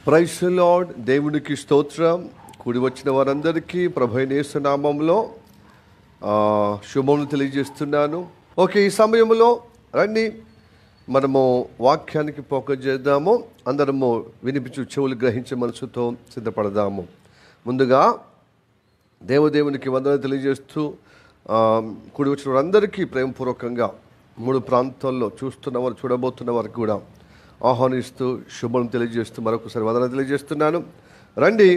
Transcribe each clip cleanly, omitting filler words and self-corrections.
Praise the lord. దేవునికి స్తోత్రం. కూడి వచ్చిన వారందరికీ ప్రభువైన యేసు నామములో శుభములు తెలియజేస్తున్నాను. ఓకే, ఈ సమయంలో రండి మనము వాక్యానికి ఫోకస్ చేద్దాము. అందరము వినిపించు చెవులు గ్రహించే మనసుతో సిద్ధపడదాము. ముందుగా దేవునికి వందనాలు తెలియజేస్తూ కూడి వచ్చిన వారందరికీ ప్రేమపూర్వకంగా 3 ప్రాంతాల్లో చూస్తున్నవారు చూడబోతున్న వారికి కూడా ఆహ్వానిస్తూ శుభం తెలియజేస్తూ మరొకసారి వందనాలు తెలియజేస్తున్నాను. రండి,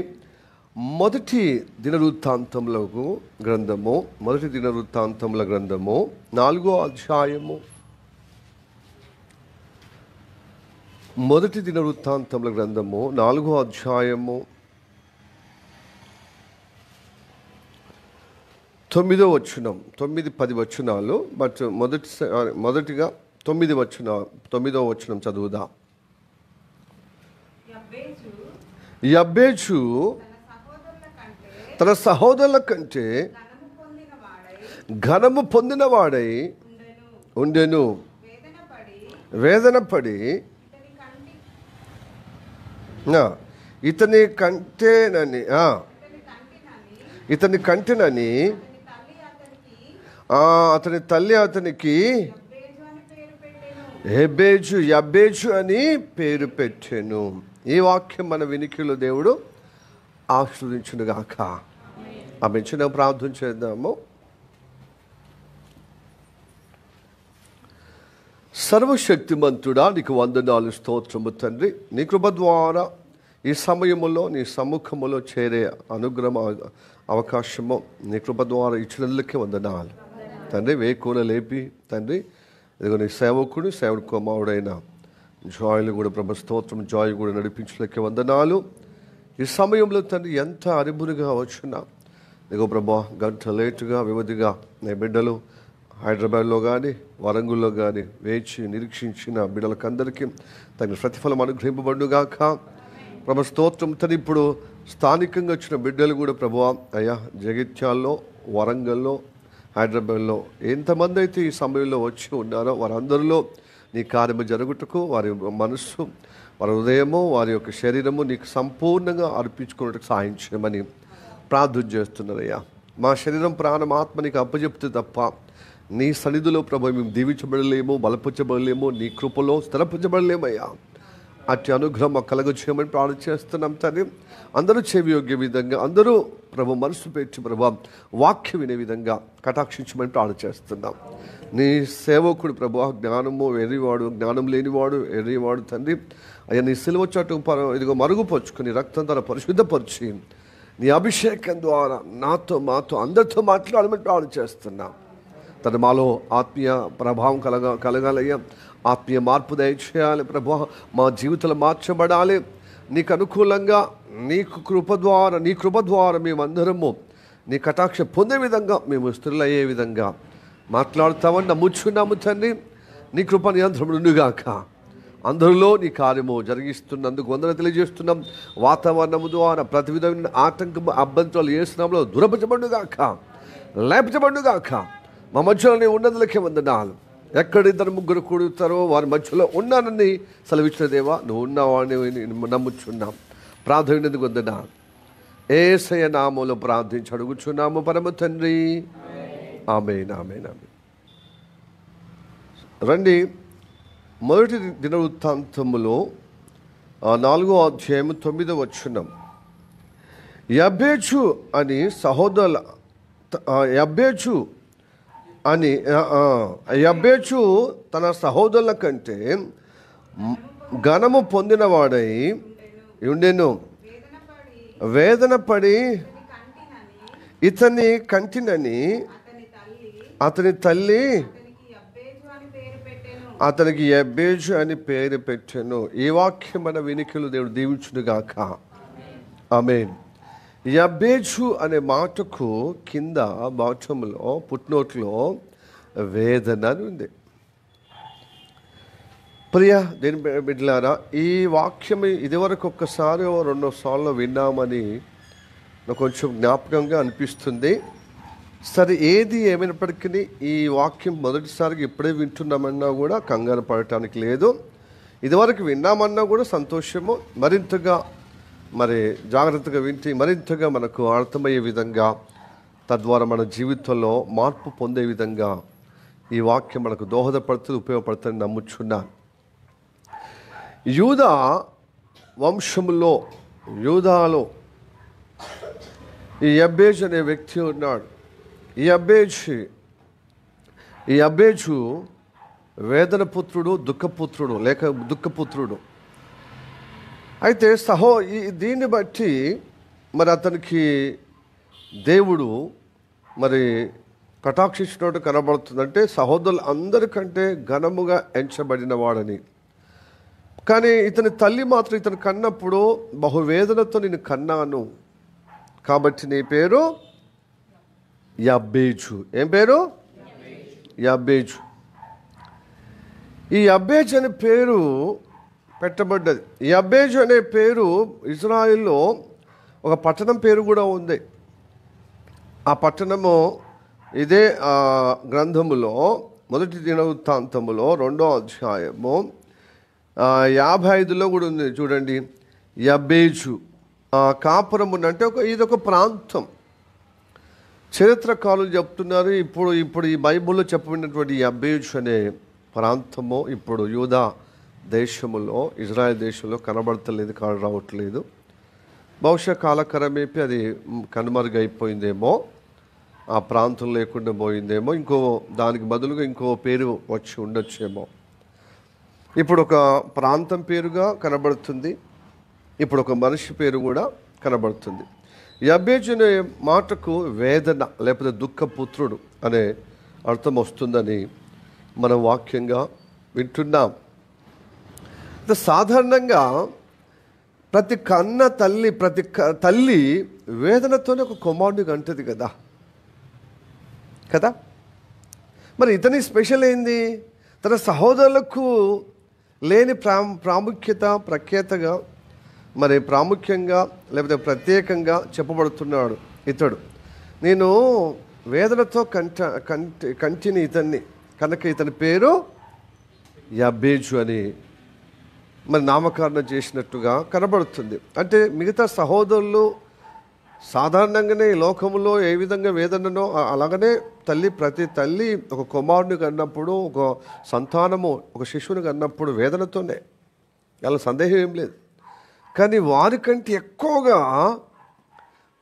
మొదటి దినవృత్తాంతముల గ్రంథము 4వ అధ్యాయము. మొదటి దినవృత్తాంతముల గ్రంథము 4వ అధ్యాయము 9వ వచనం, 9-10 వచనాలు. బట్ మొదటిగా 9వ వచనం చదువుదాం. యబ్బేజు తన సహోదరుల కంటే ఘనము పొందినవాడై ఉండెను. వేదన పడి ఇతని కంటేనని అతని తల్లి అతనికి యబ్బేజు అని పేరు పెట్టెను. ఈ వాక్యం మన వినికిలో దేవుడు ఆశీర్వదించునుగాక. ఆమె చిన్న ప్రార్థన చేద్దాము. సర్వశక్తిమంతుడా, నీకు వందనాలు, స్తోత్రము తండ్రి. నీ కృప ద్వారా ఈ సమయములో నీ సముఖములో చేరే అనుగ్రహం అవకాశము నీ కృప ద్వారా ఇచ్చినందుకే వందనాలు తండ్రి. వేకున లేపి తండ్రి ఇదిగో నీ సేవకుడు కుమారుడైన జాయ్లు కూడా ప్రభు స్తోత్రం, జాయ్ కూడా నడిపించలేకే వందనాలు. ఈ సమయంలో తండ్రి ఎంత అరిబురుగా వచ్చినా ఇదిగో ప్రభా గంట లేటుగా వ్యవధిగా నీ బిడ్డలు హైదరాబాద్లో కానీ వరంగల్లో కానీ వేచి నిరీక్షించిన బిడ్డలకందరికీ తగిన ప్రతిఫలం అనుగ్రహింపబడుగాక. ప్రభు స్తోత్రం తండ్రి. ఇప్పుడు స్థానికంగా వచ్చిన బిడ్డలు కూడా ప్రభు అయ్యా జగిత్యాల్లో, వరంగల్లో, హైదరాబాద్లో ఎంతమంది అయితే ఈ సమయంలో వచ్చి ఉన్నారో వారందరిలో నీ కార్యము జరుగుటకు వారి మనస్సు, వారి హృదయము, వారి యొక్క శరీరము నీకు సంపూర్ణంగా అర్పించుకున్నట్టుకు సహాయం చేయమని ప్రార్థన చేస్తున్నారయ్యా. మా శరీరం, ప్రాణం, ఆత్మ నీకు అప్పచెప్తే తప్ప నీ సన్నిధిలో ప్రభు మేము దీవించబడలేము, బలపరచబడలేము, నీ కృపలో స్థిరపరచబడలేమయ్యా. అట్టి అనుగ్రహం మాకు కలుగ చేయమని ప్రార్థన చేస్తున్నాం తండ్రి. అందరూ చెవియోగ్య విధంగా, అందరూ ప్రభు మనసు పెట్టి ప్రభు వాక్యం వినే విధంగా కటాక్షించమని ప్రార్థన చేస్తున్నాం. నీ సేవకుడు ప్రభు జ్ఞానము ఎర్రివాడు, జ్ఞానం లేనివాడు ఎర్రివాడు తండ్రి. అయ్యా నీ సిలువ చాటు ఇదిగో మరుగుపరుచుకుని రక్తం ద్వారా పరిశుద్ధపరిచి నీ అభిషేకం ద్వారా నాతో మాతో అందరితో మాట్లాడమని ప్రార్థన చేస్తున్నాం. తన మాలో ఆత్మీయ ప్రభావం కలగాలయ్యా. ఆత్మీయ మార్పు దయచేయాలి ప్రభు. మా జీవితాలు మార్చబడాలి నీకు అనుకూలంగా. నీ కృప ద్వారా మేమందరము నీ కటాక్ష పొందే విధంగా మేము స్థిరులయ్యే విధంగా మాట్లాడుతామని నమ్ముచున్నాము తండ్రి. నీ కృప నియంత్రణ ఉండుగాక. అందరిలో నీ కార్యము జరిగిస్తున్నందుకు వందనాలు తెలియజేస్తున్నాం. వాతావరణము ద్వారా ప్రతి విధమైన ఆటంకం, అభ్యంతరాలు చేసినాంలో దూరపరచబడుగాక, లేపచబడుగాక. మా మధ్యలో నీ ఉన్నదులకే వందనాలు. ఎక్కడిద్దరు ముగ్గురు కూడుతారో వారి మధ్యలో ఉన్నానని సెలవిచ్చిన దేవా, నువ్వు ఉన్నావాడిని నమ్ముచున్నాం. ప్రార్థనకు వందనాలు. యేసయ్య నామములో ప్రార్థించి అడుగుచున్నాము పరమ తండ్రి. ఆమేన్, ఆమేన్, ఆమేన్. రండి, మొదటి దినవృత్తాంతములో 4వ అధ్యాయం 9వ వచనం. యబ్బేజు తన సహోదరుల కంటే ఘనము పొందినవాడై ఉండెను. వేదన పడి ఇతని కంటినని అతని తల్లి అతనికి యబ్బేజు అని పేరు పెట్టెను. ఈ వాక్యం మన వినికిలు దేవుడు దీవించునుగాక. ఆమేన్. యబ్బేజు అనే మాటకు కింద బాటంలో పుట్నోట్లో వేదన అని ఉంది. ప్రియ దేని బిడ్డలారా, ఈ వాక్యం ఇదివరకు ఒక్కసారి 2 సార్లు విన్నామని నాకు కొంచెం జ్ఞాపకంగా అనిపిస్తుంది. సరే, ఏది ఏమైనప్పటికీ ఈ వాక్యం మొదటిసారిగా ఇప్పుడే వింటున్నామన్నా కూడా కంగారు పడటానికి లేదు. ఇదివరకు విన్నామన్నా కూడా సంతోషము, మరింతగా మరి జాగ్రత్తగా వింటే మరింతగా మనకు అర్థమయ్యే విధంగా, తద్వారా మన జీవితంలో మార్పు పొందే విధంగా ఈ వాక్యం మనకు దోహదపడుతుంది, ఉపయోగపడుతుందని నమ్ముచున్నాను. యూదా వంశములో, యూదాలో ఈ యబ్బేజు అనే వ్యక్తి ఉన్నాడు. ఈ యబ్బేజు వేదన పుత్రుడు, దుఃఖపుత్రుడు లేక దుఃఖపుత్రుడు. అయితే దీన్ని బట్టి మరి అతనికి దేవుడు మరి కటాక్షించినట్టు కనబడుతుందంటే సహోదరులు అందరికంటే ఘనముగా ఎంచబడిన వాడని. కానీ ఇతని తల్లి మాత్రం ఇతను కన్నప్పుడు బహువేదనతో నేను కన్నాను కాబట్టి నీ పేరు యబ్బేజు. ఏం పేరు? యబ్బేజు. ఈ యబ్బేజు అనే పేరు పెట్టబడ్డది. యబ్బేజు అనే పేరు ఇజ్రాయిల్లో ఒక పట్టణం పేరు కూడా ఉంది. ఆ పట్టణము ఇదే గ్రంథములో మొదటి దినవృత్తాంతములో 2వ అధ్యాయము 55లో కూడా ఉంది. చూడండి, యబ్బేజు కాపురము అంటే ఇదొక ప్రాంతం. చరిత్రకారులు చెప్తున్నారు ఇప్పుడు ఈ బైబిల్లో చెప్పబడినటువంటి యబ్బేజు అనే ప్రాంతము ఇప్పుడు యూదా దేశములో, ఇజ్రాయెల్ దేశంలో కనబడతలేదు, రావట్లేదు. బహుశా కాలక్రమేపీ అది కనుమరుగైపోయిందేమో, ఆ ప్రాంతం లేకుండా పోయిందేమో, దానికి బదులుగా ఇంకో పేరు వచ్చి ఉండొచ్చేమో. ఇప్పుడు ఒక ప్రాంతం పేరుగా కనబడుతుంది, ఇప్పుడు ఒక మనిషి పేరు కూడా కనబడుతుంది. యబ్బేజు అనే మాటకు వేదన లేకపోతే దుఃఖపుత్రుడు అనే అర్థం వస్తుందని మనం వాక్యంగా వింటున్నాం. సాధారణంగా ప్రతి తల్లి వేదనతోనే ఒక కుమారుడికి అంటది కదా. మరి ఇతని స్పెషల్ ఏంది? తన సహోదరులకు లేని ప్రఖ్యాతగా మరి ప్రాముఖ్యంగా లేకపోతే ప్రత్యేకంగా చెప్పబడుతున్నాడు ఇతడు. నేను వేదనతో కంటిని ఇతన్ని కనుక ఇతని పేరు యబ్బేజు అని మరి నామకరణం చేసినట్టుగా కనబడుతుంది. అంటే మిగతా సహోదరులు సాధారణంగానే ఈ లోకంలో ఏ విధంగా వేదననో అలాగనే ప్రతి తల్లి ఒక కుమారుని కన్నప్పుడు, ఒక సంతానము ఒక శిశువుని కన్నప్పుడు వేదనతోనే, అలా సందేహం ఏం లేదు. కానీ వారికంటే ఎక్కువగా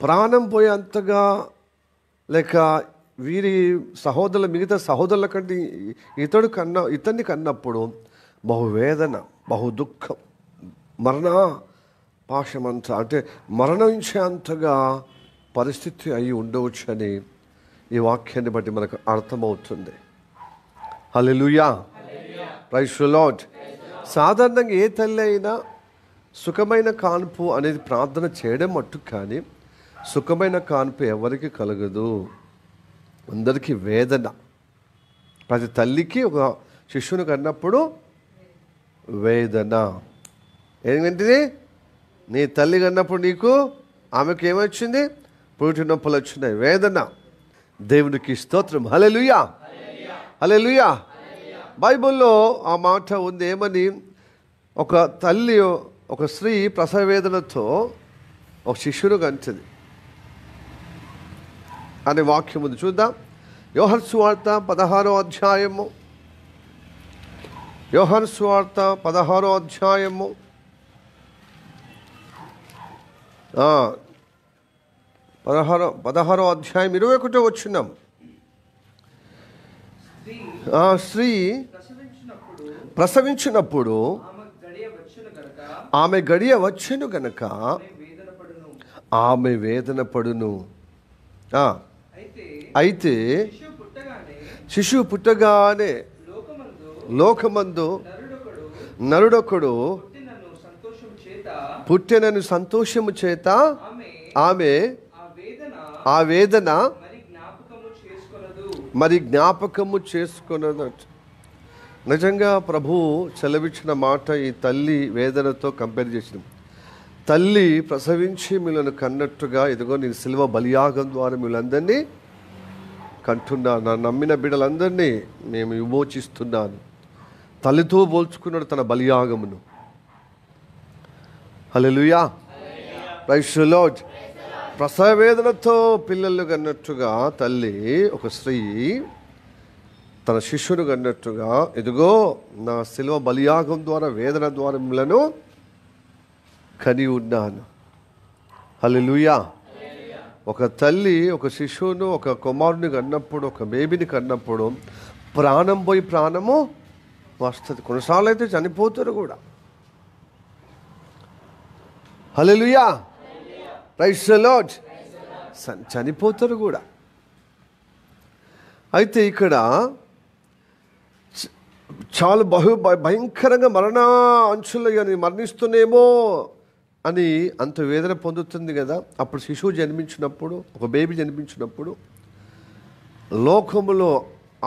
ప్రాణం పోయేంతగా లేక మిగతా సహోదరుల కంటే ఇతన్ని కన్నప్పుడు బహువేదన, బహు దుఃఖం, పాశమంతా అంటే మరణించేంతగా పరిస్థితి అయి ఉండవచ్చు అని ఈ వాక్యాన్ని బట్టి మనకు అర్థమవుతుంది. హల్లెలూయా, ప్రైజ్ ది లార్డ్. సాధారణంగా ఏ తల్లి అయినా సుఖమైన కాన్పు అనేది ప్రార్థన చేయడం మట్టు, కానీ సుఖమైన కాన్పు ఎవరికి కలగదు, అందరికీ వేదన. ప్రతి తల్లికి ఒక శిశువుని కన్నప్పుడు వేదన. ఏంటంటే నీ తల్లి కన్నప్పుడు నీకు ఆమెకు ఏమొచ్చింది? పురిటి నొప్పులు వచ్చినాయి, వేదన. దేవునికి స్తోత్రం. హల్లెలూయా, హల్లెలూయా. బైబిల్లో ఆ మాట ఉంది, ఏమని? ఒక స్త్రీ ప్రసవ వేదనతో ఒక శిశువును కంటది అనే వాక్యం ఉంది. చూద్దాం. యోహాను సువార్త 16వ అధ్యాయము, యోహాను సువార్త 16వ అధ్యాయము 16వ అధ్యాయం 21వ వచనం. ఆ స్త్రీ ప్రసవించినప్పుడు ఆమె గడియ వచ్చెను గనక ఆమె వేదన పడును. అయితే శిశువు పుట్టగానే లోకమందు నరుడొకడు పుట్టెనను సంతోషము చేత ఆమె ఆ వేదన మరి జ్ఞాపకము చేసుకొనదట. నిజంగా ప్రభు సెలవిచ్చిన మాట ఈ తల్లి వేదనతో కంపేర్ చేసిన. తల్లి ప్రసవించి మిమ్మల్ని కన్నట్టుగా, ఇదిగో నేను సిలువ బలియాగం ద్వారా మిమ్మల్ని కంటున్నాను, నా నమ్మిన బిడ్డలందరినీ మేము విమోచిస్తున్నాను. తల్లితో పోల్చుకున్నాడు తన బలియాగమును. హల్లెలూయా, ప్రైజ్ ది లార్డ్. ప్రసవ వేదనతో పిల్లలు కన్నట్టుగా తల్లి, ఒక స్త్రీ తన శిష్యును కన్నట్టుగా, ఇదిగో నా శిలువ బలియాగం ద్వారా వేదన ద్వారా మిమ్మలను కని ఉన్నాను. హల్లెలూయా. ఒక తల్లి ఒక శిశువును, ఒక కుమారుని కన్నప్పుడు, ఒక బేబీని కన్నప్పుడు ప్రాణం పోయి ప్రాణము వస్తుంది. కొన్నిసార్లు అయితే చనిపోతారు కూడా. హల్లెలూయా, ప్రైజ్ ది లార్డ్. చనిపోతారు కూడా. అయితే ఇక్కడ చాలా భయంకరంగా మరణ అంచులు మరణిస్తూనేమో అని అంత వేదన పొందుతుంది కదా. అప్పుడు శిశువు జన్మించినప్పుడు, ఒక బేబీ జన్మించినప్పుడు లోకములో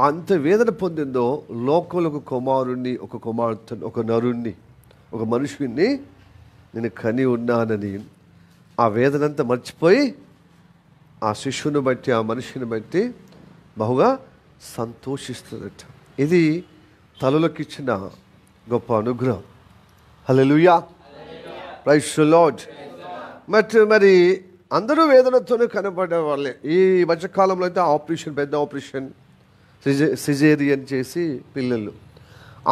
అంత వేదన పొందిందో, లోకంలో ఒక కుమారుణ్ణి, ఒక కుమార్తెను, ఒక నరుణ్ణి, ఒక మనుషుని నేను కని ఉన్నానని ఆ వేదనంతా మర్చిపోయి ఆ శిశువుని బట్టి, ఆ మనిషిని బట్టి బహుగా సంతోషిస్తుందట. ఇది తల్లులకు ఇచ్చిన గొప్ప అనుగ్రహం. హల్లెలూయా, ప్రైజ్ ది లార్డ్. మరి అందరూ వేదనతోనే కనబడే వాళ్ళే. ఈ మధ్యకాలంలో అయితే ఆపరేషన్, పెద్ద ఆపరేషన్, సిజేరియన్ చేసి పిల్లలు.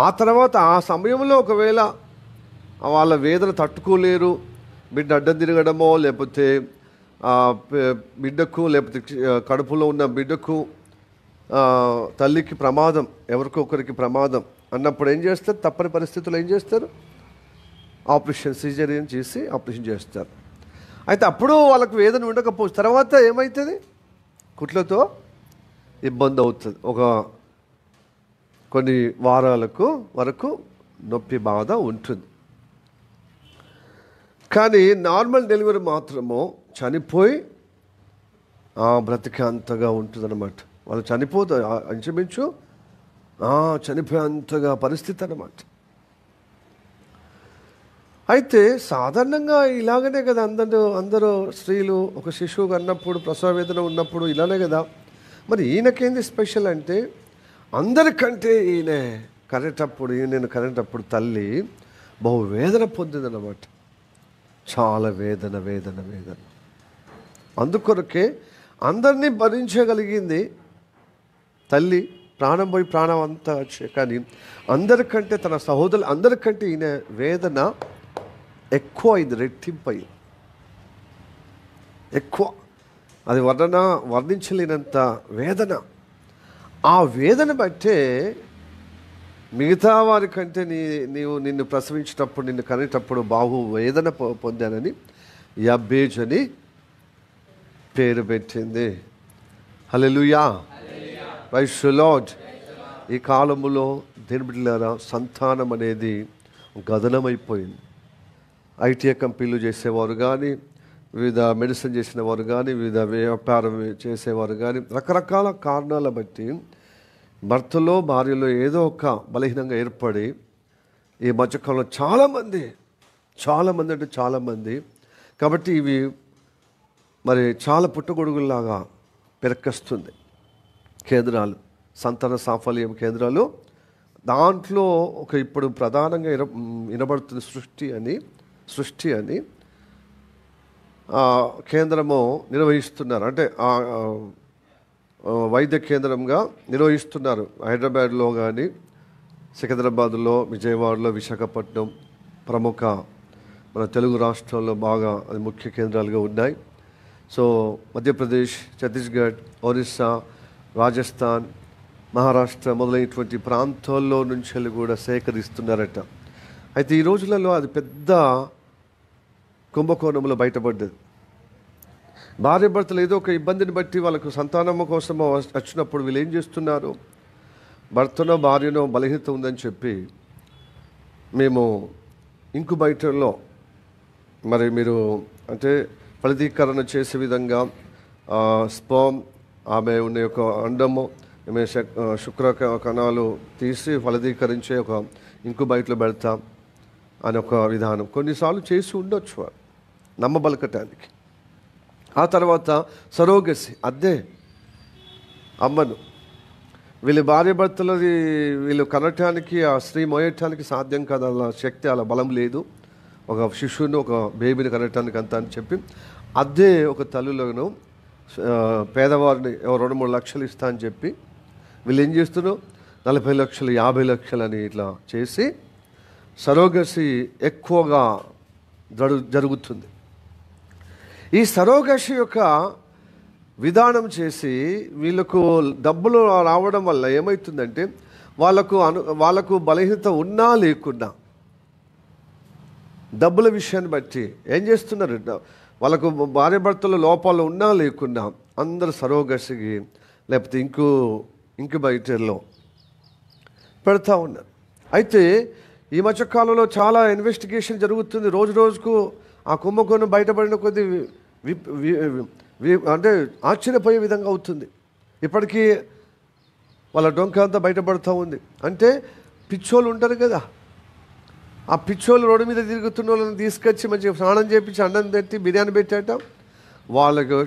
ఆ తర్వాత ఆ సమయంలో ఒకవేళ వాళ్ళ వేదన తట్టుకోలేరు, బిడ్డ అడ్డం తిరగడమో, లేకపోతే బిడ్డకు, లేకపోతే కడుపులో ఉన్న బిడ్డకు, తల్లికి ప్రమాదం, ఎవరికొకరికి ప్రమాదం అన్నప్పుడు ఏం చేస్తారు? తప్పని పరిస్థితుల్లో ఏం చేస్తారు? ఆపరేషన్, సిజేరియన్ చేసి ఆపరేషన్ చేస్తారు. అయితే అప్పుడు వాళ్ళకు వేదన ఉండకపోవచ్చు. తర్వాత ఏమవుతుంది? కుట్లతో ఇబ్బంది అవుతుంది. కొన్ని వారాలకు వరకు నొప్పి బాధ ఉంటుంది. కానీ నార్మల్ డెలివరీ మాత్రము చనిపోయి బ్రతికే అంతగా ఉంటుంది అన్నమాట. వాళ్ళు చనిపోతారు, ఇంచుమించు చనిపోయేంతగా పరిస్థితి అన్నమాట. అయితే సాధారణంగా ఇలాగనే కదా అందరూ స్త్రీలు ఒక శిశువు అన్నప్పుడు, ప్రసవ వేదన ఉన్నప్పుడు ఇలానే కదా. మరి ఈయనకేంది స్పెషల్ అంటే, అందరికంటే నేను కనేటప్పుడు తల్లి బహు వేదన పొందిందన్నమాట. చాలా వేదన. అందుకొరకే అందరినీ భరించగలిగింది తల్లి. ప్రాణం పోయి ప్రాణం అంతా వచ్చే, కానీ అందరికంటే, తన సహోదరులు అందరికంటే ఈయన వేదన ఎక్కువ అయింది, రెట్టింపై ఎక్కువ. అది వర్ణించలేనంత వేదన. ఆ వేదన బట్టే మిగతా వారికంటే నిన్ను ప్రసవించేటప్పుడు, నిన్ను కనేటప్పుడు బాహు వేదన పొందానని యబ్బేజ్ అని పేరు పెట్టింది. హల్లెలూయా, ప్రైజ్ ది లార్డ్. ఈ కాలములో దేని బిడ్డలారా, సంతానం అనేది గగనమైపోయింది. ఐటీఐ కంపెనీలు చేసేవారు కానీ, వివిధ మెడిసిన్ చేసిన వారు కానీ, వివిధ వ్యాపారం చేసేవారు కానీ, రకరకాల కారణాల బట్టి భర్తలో భార్యలో ఏదో ఒక బలహీనంగా ఏర్పడి ఈ మధ్యకాలంలో చాలామంది కాబట్టి ఇవి మరి చాలా పుట్టగొడుగుల్లాగా పెరక్కస్తుంది కేంద్రాలు, సంతాన సాఫల్యం కేంద్రాలు. దాంట్లో ఇప్పుడు ప్రధానంగా వినబడుతున్న సృష్టి అని కేంద్రము నిర్వహిస్తున్నారు. అంటే వైద్య కేంద్రంగా నిర్వహిస్తున్నారు. హైదరాబాద్లో కానీ, సికింద్రాబాద్లో, విజయవాడలో, విశాఖపట్నం ప్రముఖ మన తెలుగు రాష్ట్రాల్లో బాగా అది ముఖ్య కేంద్రాలుగా ఉన్నాయి. సో మధ్యప్రదేశ్, ఛత్తీస్గఢ్, ఒరిస్సా, రాజస్థాన్, మహారాష్ట్ర మొదలైనటువంటి ప్రాంతాల్లో నుంచి కూడా సేకరిస్తున్నారట. అయితే ఈ రోజులలో అది పెద్ద కుంభకోణంలో బయటపడ్డది. భార్య భర్తలు ఏదో ఒక ఇబ్బందిని బట్టి వాళ్ళకు సంతానము కోసం వచ్చినప్పుడు వీళ్ళు ఏం చేస్తున్నారు? భర్తనో భార్యనో బలహీనత ఉందని చెప్పి మేము ఇంక్యుబేటర్లో మరి మీరు అంటే ఫలదీకరణ చేసే విధంగా స్పర్మ్, ఆమె ఉన్న యొక్క అండము, ఆమె శుక్ర కణాలు తీసి ఫలదీకరించే ఒక ఇంక్యుబేటర్లో పెడతాం అని ఒక విధానం కొన్నిసార్లు చేసి ఉండొచ్చు వారు నమ్మబలకటానికి. ఆ తర్వాత సరోగసి, అద్దే అమ్మను వీళ్ళ భార్య భర్తలది వీళ్ళు కనటానికి, ఆ స్త్రీ మోయటానికి సాధ్యం కాదు, అలా శక్తి, అలా బలం లేదు, ఒక శిశువును, ఒక బేబీని కనటానికి అంత అని చెప్పి అదే ఒక తల్లులను పేదవారిని 2-3 లక్షలు ఇస్తా అని చెప్పి వీళ్ళు ఏం చేస్తున్నారు, 40 లక్షలు 50 లక్షలు అని ఇట్లా చేసి సరోగసి ఎక్కువగా జరుగుతుంది. ఈ సరోగసి యొక్క విధానం చేసి వీళ్ళకు డబ్బులు రావడం వల్ల ఏమవుతుందంటే వాళ్ళకు బలహీనత ఉన్నా లేకున్నా డబ్బుల విషయాన్ని బట్టి ఏం చేస్తున్నారు, వాళ్ళకు భార్య భర్తల లోపాలు ఉన్నా లేకున్నా అందరు సరోగసికి లేకపోతే ఇంక్యుబేటర్లో పెడతా ఉన్నారు. అయితే ఈ మధ్యకాలంలో చాలా ఇన్వెస్టిగేషన్ జరుగుతుంది. రోజు రోజుకు ఆ కుంభకోణం బయటపడిన కొద్ది అంటే ఆశ్చర్యపోయే విధంగా అవుతుంది. ఇప్పటికీ వాళ్ళ డొంక అంతా బయటపడుతూ ఉంది. అంటే పిచ్చోళ్ళు ఉంటారు కదా, ఆ పిచ్చోళ్ళు రోడ్డు మీద తిరుగుతున్న వాళ్ళని తీసుకొచ్చి మంచిగా స్నానం చేపించి అన్నం పెట్టి బిర్యానీ పెట్టాట, వాళ్ళకు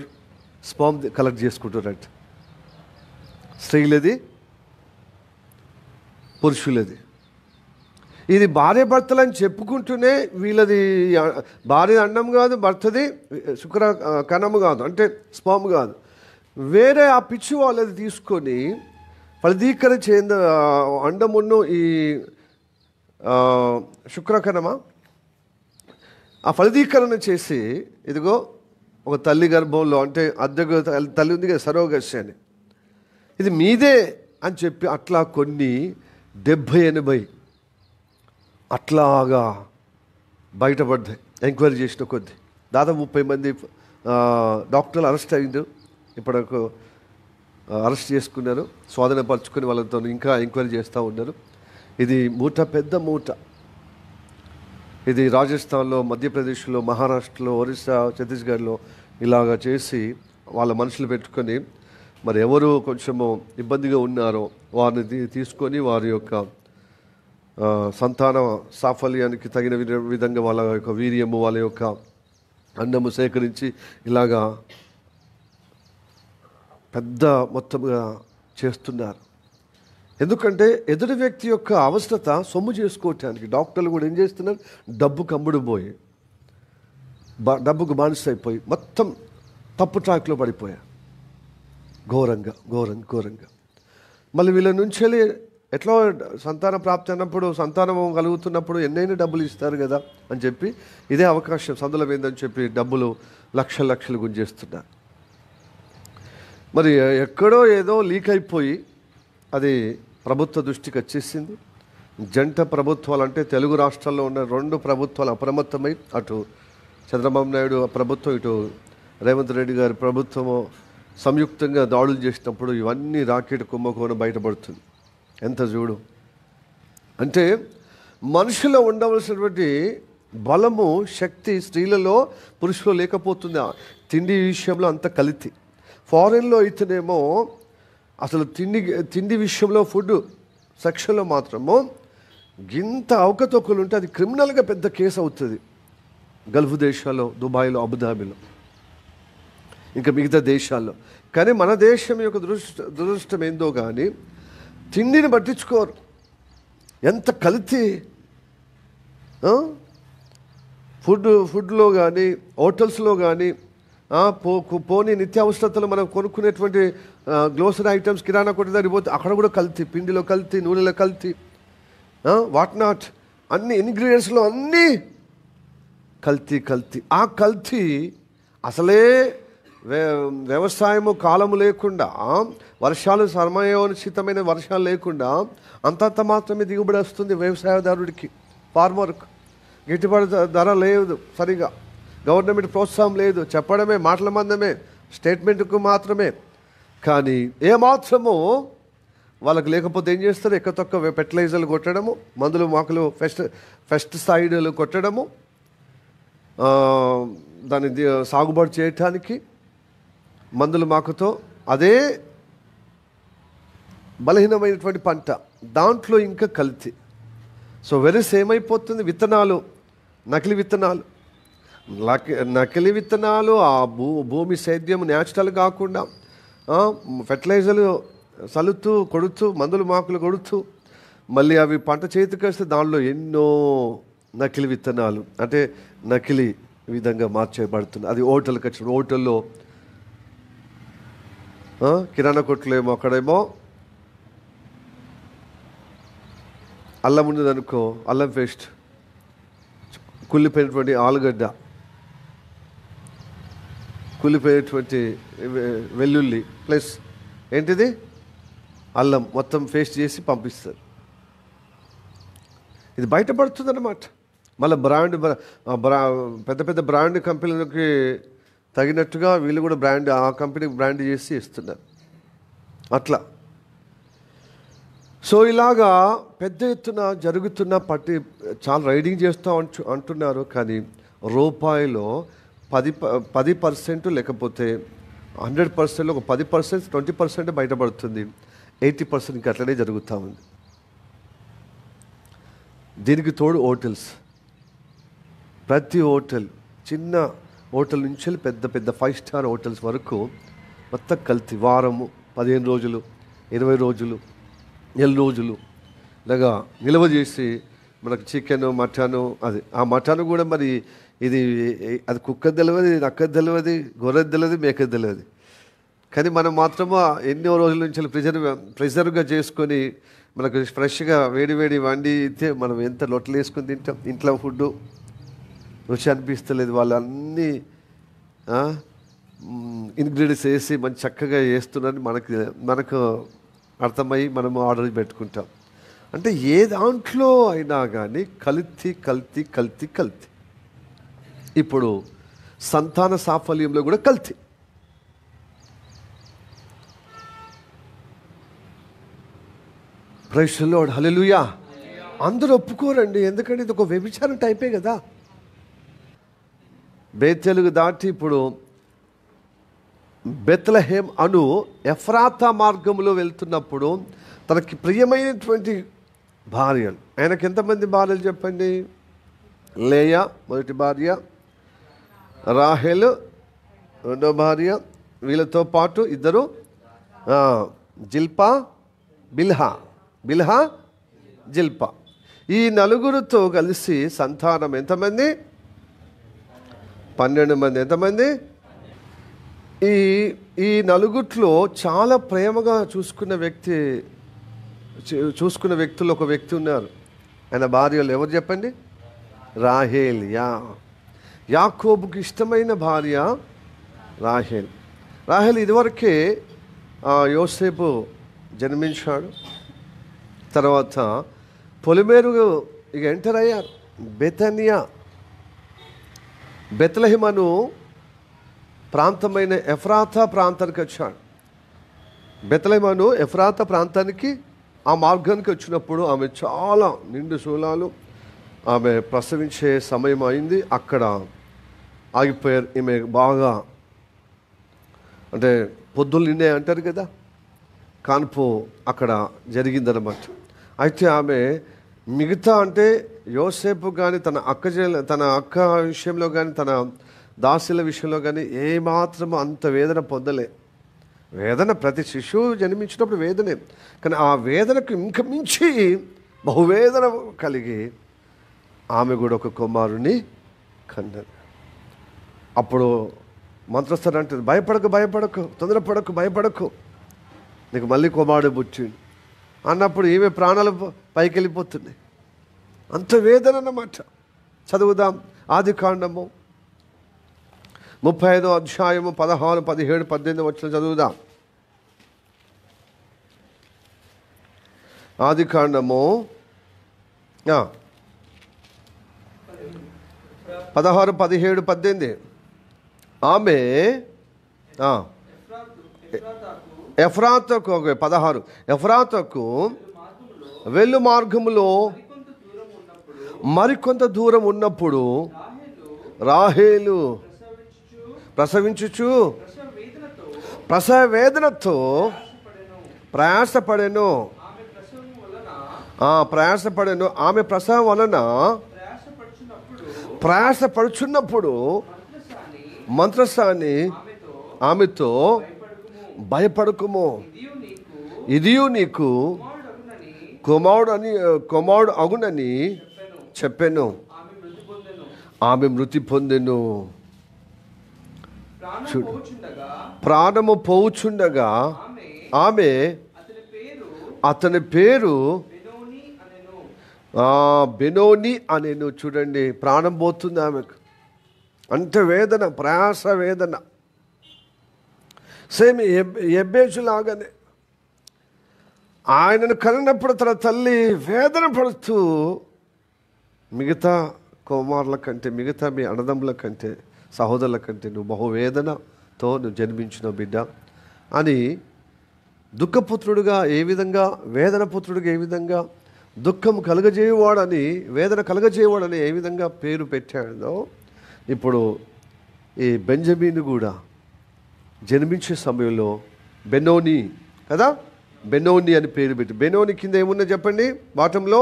స్పామ్ కలెక్ట్ చేసుకుంటారట. స్త్రీలది, పురుషులది. ఇది భార్య భర్తలని చెప్పుకుంటూనే వీళ్ళది భార్య అండం కాదు, భర్తది శుక్ర కణము కాదు, అంటే స్పామ్ కాదు, వేరే ఆ పిచ్చి వాళ్ళది తీసుకొని ఫలదీకరణ అండమును ఈ శుక్రకణమా ఆ ఫలదీకరణ చేసి ఇదిగో ఒక తల్లి గర్భంలో, అంటే అద్దెకు తల్లి ఉంది కదా సరోగసి అని, ఇది మీదే అని చెప్పి అట్లా కొన్ని 70-80 అట్లాగా బయటపడ్డాయి. ఎంక్వైరీ చేసిన కొద్ది దాదాపు 30 మంది డాక్టర్లు అరెస్ట్ అయ్యిండు. ఇప్పటికు అరెస్ట్ చేసుకున్నారు, స్వాధీనపరుచుకొని వాళ్ళతో ఇంకా ఎంక్వైరీ చేస్తూ ఉన్నారు. ఇది మూట, పెద్ద మూట. ఇది రాజస్థాన్లో, మధ్యప్రదేశ్లో, మహారాష్ట్రలో, ఒరిస్సా, ఛత్తీస్గఢ్లో ఇలాగా చేసి వాళ్ళ మనుషులు పెట్టుకొని మరి ఎవరు కొంచెము ఇబ్బందిగా ఉన్నారో వారిని తీసుకొని వారి యొక్క సంతాన సాఫల్యానికి తగిన విధంగా వాళ్ళ యొక్క వీర్యము, వాళ్ళ యొక్క అన్నము సేకరించి ఇలాగా పెద్ద మొత్తంగా చేస్తున్నారు. ఎందుకంటే ఎదుటి వ్యక్తి యొక్క అవసరత సొమ్ము చేసుకోవటానికి డాక్టర్లు కూడా ఏం చేస్తున్నారు, డబ్బుకు అమ్ముడు పోయి డబ్బుకు బానిసైపోయి మొత్తం తప్పు ట్రాక్లో పడిపోయారు. ఘోరంగా మళ్ళీ వీళ్ళ నుంచి వెళ్ళి ఎట్లా సంతాన ప్రాప్తి అన్నప్పుడు, సంతానం కలుగుతున్నప్పుడు ఎన్నైనా డబ్బులు ఇస్తారు కదా అని చెప్పి ఇదే అవకాశం సందులమైందని చెప్పి డబ్బులు లక్షలు గుంజేస్తున్నారు. మరి ఎక్కడో ఏదో లీక్ అయిపోయి అది ప్రభుత్వ దృష్టికి వచ్చేసింది. జంట ప్రభుత్వాలు, అంటే తెలుగు రాష్ట్రాల్లో ఉన్న 2 ప్రభుత్వాలు అప్రమత్తమై, అటు చంద్రబాబు నాయుడు ప్రభుత్వం, ఇటు రేవంత్ రెడ్డి గారి ప్రభుత్వము సంయుక్తంగా దాడులు చేసినప్పుడు ఇవన్నీ రాకెట్ కుంభకోణం బయటపడుతుంది. ఎంత చూడు, అంటే మనుషులో ఉండవలసినటువంటి బలము, శక్తి స్త్రీలలో, పురుషులు లేకపోతుంది. తిండి విషయంలో అంత కలితి. ఫారెన్లో అయితేనేమో అసలు తిండి విషయంలో, ఫుడ్ సెక్షన్లో మాత్రము గింత అవకతవకలు ఉంటే అది క్రిమినల్గా పెద్ద కేసు అవుతుంది. గల్ఫ్ దేశాల్లో, దుబాయ్లో, అబుదాబిలో, ఇంకా మిగతా దేశాల్లో. కానీ మన దేశం యొక్క దురదృష్టం ఏందో కానీ తిండిని పట్టించుకోరు. ఎంత కల్తీ ఫుడ్లో కానీ, హోటల్స్లో కానీ, పోనీ నిత్యావసరతలు మనం కొనుక్కునేటువంటి గ్లోసరీ ఐటమ్స్, కిరాణా కొట్టు దగ్గర పోతే అక్కడ కూడా కల్తీ, పిండిలో కల్తీ, నూనెలో కల్తీ, వాట్ నాట్, అన్ని ఇంగ్రీడియంట్స్లో అన్నీ కల్తీ. ఆ కల్తీ అసలే వ్యవసాయము కాలము లేకుండా, వర్షాలు సమయోచితమైన వర్షాలు లేకుండా అంతంత మాత్రమే దిగుబడి వస్తుంది వ్యవసాయదారుడికి, ఫార్మర్కు. గిట్టుబాటు ధర లేదు, సరిగా గవర్నమెంట్ ప్రోత్సాహం లేదు, చెప్పడమే మాటల మందమే, స్టేట్మెంట్కు మాత్రమే. కానీ ఏమాత్రము వాళ్ళకి లేకపోతే ఏం చేస్తారు, ఎక్కతొక్క ఫెర్టిలైజర్లు కొట్టడము, మందులు మాకులు పెస్టిసైడ్లు కొట్టడము, దాన్ని సాగుబడి చేయటానికి మందులు మాకుతో, అదే బలహీనమైనటువంటి పంట, దాంట్లో ఇంకా కల్తీ. సో వెరస్ ఏమైపోతుంది, విత్తనాలు, నకిలీ విత్తనాలు, ఆ భూమి సేద్యం న్యాచురల్ కాకుండా, ఫెర్టిలైజర్లు చల్లుతూ కొడుతూ మందులు మాకులు కొడుతూ మళ్ళీ అవి పంట చేతికి వస్తే దానిలో ఎన్నో నకిలీ విత్తనాలు, అంటే నకిలీ విధంగా మార్చేయబడుతుంది. అది హోటల్కి వచ్చిన హోటల్లో కిరాణా కొట్లు ఏమో అక్కడేమో అల్లం ఉన్నదనుకో, అల్లం పేస్ట్, కుళ్ళిపోయినటువంటి ఆలుగడ్డ, కుళ్ళిపోయేటువంటి వెల్లుల్లి ప్లస్ ఏంటిది అల్లం మొత్తం పేస్ట్ చేసి పంపిస్తారు. ఇది బయటపడుతుంది అన్నమాట. మళ్ళీ పెద్ద పెద్ద బ్రాండ్ కంపెనీలకి తగినట్టుగా వీళ్ళు కూడా బ్రాండ్, ఆ కంపెనీకి బ్రాండ్ చేసి ఇస్తున్నారు అట్లా. సో ఇలాగా పెద్ద ఎత్తున జరుగుతున్న చాలా రైడింగ్ చేస్తూ అంటున్నారు. కానీ రూపాయిలో 10% లేకపోతే 100%లో ఒక 10%, 20% బయటపడుతుంది. 80% ఇంకా అట్లనే జరుగుతూ ఉంది. దీనికి తోడు హోటల్స్, ప్రతి హోటల్, చిన్న హోటల్ నుంచి పెద్ద పెద్ద 5 స్టార్ హోటల్స్ వరకు మొత్తం కల్తీ. వారము, 15 రోజులు, 20 రోజులు, 7 రోజులు ఇలాగా నిల్వ చేసి మనకు చికెను, మటను, అది ఆ మటను కూడా మరి అది కుక్కది తెలియదు, నక్కది తెలియదు, గొర్రెది తెలియదు, మేకది తెలియదు. కానీ మనం మాత్రము ఎన్నో రోజుల నుంచి ప్రిజర్వ్గా చేసుకొని మనకు ఫ్రెష్గా వేడి వండి ఇస్తే మనం ఎంత లొట్టలు వేసుకొని తింటాం. ఇంట్లో ఫుడ్డు రుచి అనిపిస్తలేదు. వాళ్ళు అన్నీ ఇంగ్రీడియంట్స్ వేసి మంచి చక్కగా వేస్తున్నారని మనకు అర్థమయ్యి మనము ఆర్డర్ పెట్టుకుంటాం. అంటే ఏ దాంట్లో అయినా కానీ కల్తీ. ఇప్పుడు సంతాన సాఫల్యంలో కూడా కల్తీ. ప్రైజ్ ది లార్డ్, హల్లెలూయా. అందరూ ఒప్పుకోరండి, ఎందుకంటే ఇది ఒక వ్యభిచారం టైపే కదా. బేతేలుగు దాటి ఇప్పుడు బెత్లెహేం అను ఎఫ్రాతా మార్గంలో వెళ్తున్నప్పుడు తనకి ప్రియమైనటువంటి భార్యలు, ఆయనకి ఎంతమంది భార్యలు చెప్పండి? లేయా మొదటి భార్య, రాహేలు రెండో భార్య, వీళ్ళతో పాటు ఇద్దరు జిల్పా, బిల్హా, జిల్పా. ఈ నలుగురితో కలిసి సంతానం ఎంతమంది? 12 మంది. ఎంతమంది? ఈ నలుగుట్లో చాలా ప్రేమగా చూసుకున్న వ్యక్తులు ఒక వ్యక్తి ఉన్నారు. ఆయన భార్యలు ఎవరు చెప్పండి? రాహేల్. యాకోబుకి ఇష్టమైన భార్య రాహేల్ ఇదివరకే యోసేపు జన్మించాడు. తర్వాత పొలిమేరు ఇక ఎంటర్ అయ్యారు. బెత్లెహేము ప్రాంతమైన ఎఫ్రాతా ప్రాంతానికి వచ్చాడు. బెత్లెహేము ఎఫ్రాతా ప్రాంతానికి ఆ మార్గానికి వచ్చినప్పుడు ఆమె చాలా నిండు శూలాలు, ఆమె ప్రసవించే సమయం అయింది. అక్కడ ఆగిపోయారు. ఈమె బాగా అంటే పొద్దులు నిన్నే అంటారు కదా, కాన్పు అక్కడ జరిగిందన్నమాట. అయితే ఆమె మిగతా అంటే యోసేపు కానీ తన అక్క విషయంలో కానీ తన దాసుల విషయంలో కానీ ఏమాత్రం అంత వేదన పొందలే. వేదన ప్రతి శిశువు జన్మించినప్పుడు వేదనే, కానీ ఆ వేదనకు ఇంక మించి బహువేదన కలిగి ఆమె కూడా ఒక కుమారుని కన్నది. అప్పుడు మంత్రస్థానం అంటే భయపడకు, భయపడకు, నీకు మళ్ళీ కుమారుడు పుట్టిండు అన్నప్పుడు ఈమె ప్రాణాలు పైకి వెళ్ళిపోతున్నాయి. అంత వేదన అన్నమాట. చదువుదాం ఆదికాండము 35వ అధ్యాయము 16, 17, 18 వచ్చిన చదువుదాం. ఆదికాండము 16, 17, 18. ఆమె ఎఫ్రాతాకు 16 ఎఫ్రాతాకు వెళ్ళు మార్గములో మరికొంత దూరం ఉన్నప్పుడు రాహేలు ప్రసవించుచు ప్రసవ వేదనతో ప్రయాసపడెను. ఆమె ప్రసవం వలన ప్రయాసపడుచున్నప్పుడు మంత్రసాని ఆమెతో భయపడకుము, ఇదియు నీకు కుమారుడు అగునని చెప్పాను. ఆమె మృతి పొందెను. ప్రాణము పోవుచుండగా ఆమె అతని పేరు బెనోని అనేను. చూడండి, ప్రాణం పోతుంది ఆమెకు. అంత వేదన, ప్రయాస వేదన. సేమ్ ఎబ్బేజు లాగానే ఆయనను కలిగినప్పుడు తన తల్లి వేదన పడుతూ, మిగతా కుమారుల కంటే, మిగతా మీ అన్నదమ్ముల కంటే, సహోదరుల కంటే నువ్వు బహువేదనతో నువ్వు జన్మించిన బిడ్డ అని దుఃఖపుత్రుడుగా ఏ విధంగా, వేదన పుత్రుడిగా ఏ విధంగా, దుఃఖం కలుగజేయవాడని, వేదన కలుగజేయవాడని ఏ విధంగా పేరు పెట్టాడో, ఇప్పుడు ఈ బెంజమీన్ కూడా జన్మించే సమయంలో బెనోని కదా, బెనోని అని పేరు పెట్టి, బెనోని కింద ఏమున్నా చెప్పండి బాటంలో,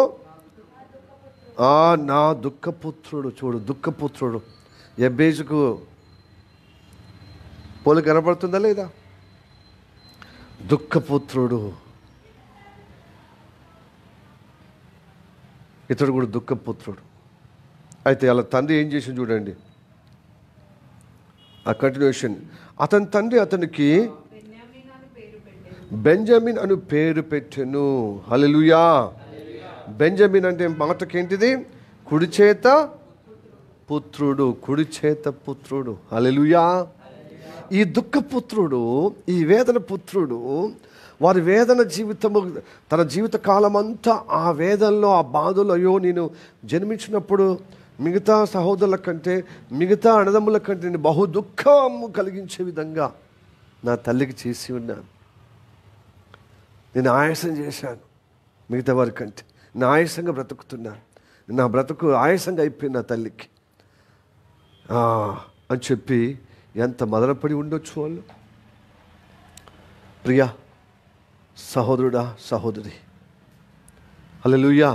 నా దుఃఖపుత్రుడు. చూడు, దుఃఖపుత్రుడు. ఎబ్బేజుకు పోలి కనపడుతుందా లేదా? దుఃఖపుత్రుడు. ఇతడు కూడా దుఃఖపుత్రుడు. అయితే అలా తండ్రి ఏం చేసి చూడండి, ఆ కంటిన్యూషన్. అతని తండ్రి అతనికి బెంజమిన్ అని పేరు పెట్టెను. హల్లెలూయా. బెంజమిన్ అంటే మాటకేంటిది? కుడి చేత పుత్రుడు, కుడి చేత పుత్రుడు. హల్లెలూయా. ఈ దుఃఖపుత్రుడు, ఈ వేదన పుత్రుడు, వారి వేదన జీవితము, తన జీవిత కాలం అంతా ఆ వేదనలో, ఆ బాధలో, అయ్యో నేను జన్మించినప్పుడు మిగతా సహోదరుల కంటే, మిగతా అన్నదమ్ముల కంటే నేను బహు దుఃఖము కలిగించే విధంగా నా తల్లికి చేసి ఉన్నాను. నేను ఆయాసం చేశాను మిగతా వారి కంటే, నేను ఆయాసంగా బ్రతుకుతున్నాను, నా బ్రతుకు ఆయాసంగా అయిపోయింది నా తల్లికి అని చెప్పి ఎంత మదనపడి ఉండొచ్చు వాళ్ళు. ప్రియా సహోదరుడా, సహోదరి, హల్లెలూయా.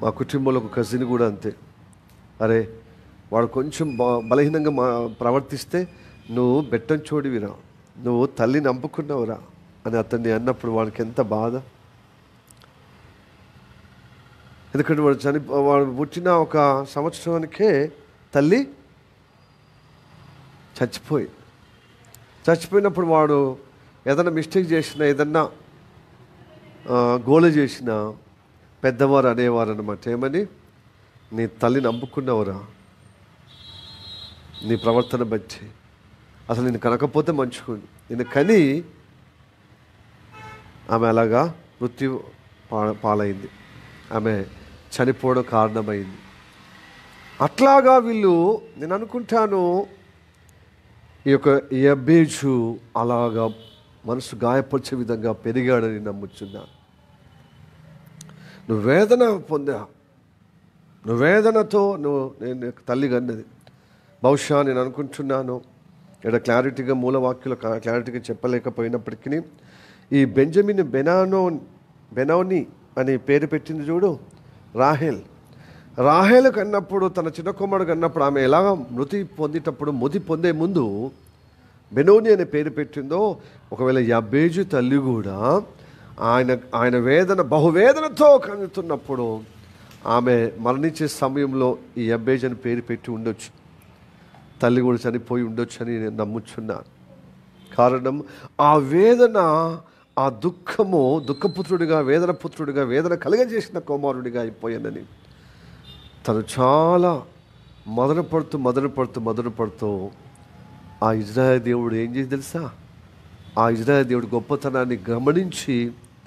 మా కుటుంబంలో ఒక కజిన్ కూడా అంతే. అరే వాడు కొంచెం బలహీనంగా ప్రవర్తిస్తే, నువ్వు బెట్టం చోడివిరా, నువ్వు తల్లిని నమ్ముకున్నావురా అని అతన్ని అన్నప్పుడు వాడికి ఎంత బాధ. ఎందుకంటే వాడు పుట్టిన ఒక సంవత్సరానికే తల్లి చచ్చిపోయినప్పుడు వాడు ఏదైనా మిస్టేక్ చేసినా, ఏదన్నా గోల చేసినా పెద్దవారు అనేవారు అనమాట, ఏమని? నీ తల్లిని నమ్ముకున్నావురా, నీ ప్రవర్తన బట్టి, అసలు నేను కనకపోతే మంచుకోండి. నేను కని ఆమె అలాగా మృత్యు పాలైంది, ఆమె చనిపోవడం కారణమైంది. అట్లాగా వీళ్ళు, నేను అనుకుంటాను ఈ యొక్క యబ్బేజు అలాగా మనసు గాయపరిచే విధంగా పెరిగాడని నమ్ముచున్నాను. నువ్వు వేదన పొందా, నువ్వు వేదనతో నేను తల్లి కన్నది. బహుశా నేను అనుకుంటున్నాను, ఇక్కడ క్లారిటీగా మూలవాక్యులు క్లారిటీగా చెప్పలేకపోయినప్పటికీ, ఈ బెంజమిన్ బెనోని అని పేరు పెట్టింది చూడు, రాహేలు కన్నప్పుడు, తన చిన్న కుమారుడు కన్నప్పుడు ఆమె ఎలాగ మృతి పొందే ముందు బెనోని అనే పేరు పెట్టిందో, ఒకవేళ యబ్బేజు తల్లి కూడా ఆయన బహువేదనతో కలుగుతున్నప్పుడు ఆమె మరణించే సమయంలో ఈ యబ్బేజు అని పేరు పెట్టి ఉండొచ్చు. తల్లి కూడా చనిపోయి ఉండొచ్చు అని నేను నమ్ముచున్నాను. కారణం ఆ వేదన, ఆ దుఃఖము, దుఃఖపుత్రుడిగా, వేదన కలగజేసిన కుమారుడిగా అయిపోయానని తను చాలా మదనపడుతూ ఆ ఇజ్రాయేలు దేవుడు ఏం చేసి తెలుసా? ఆ ఇజ్రాయేలు దేవుడు గొప్పతనాన్ని గమనించి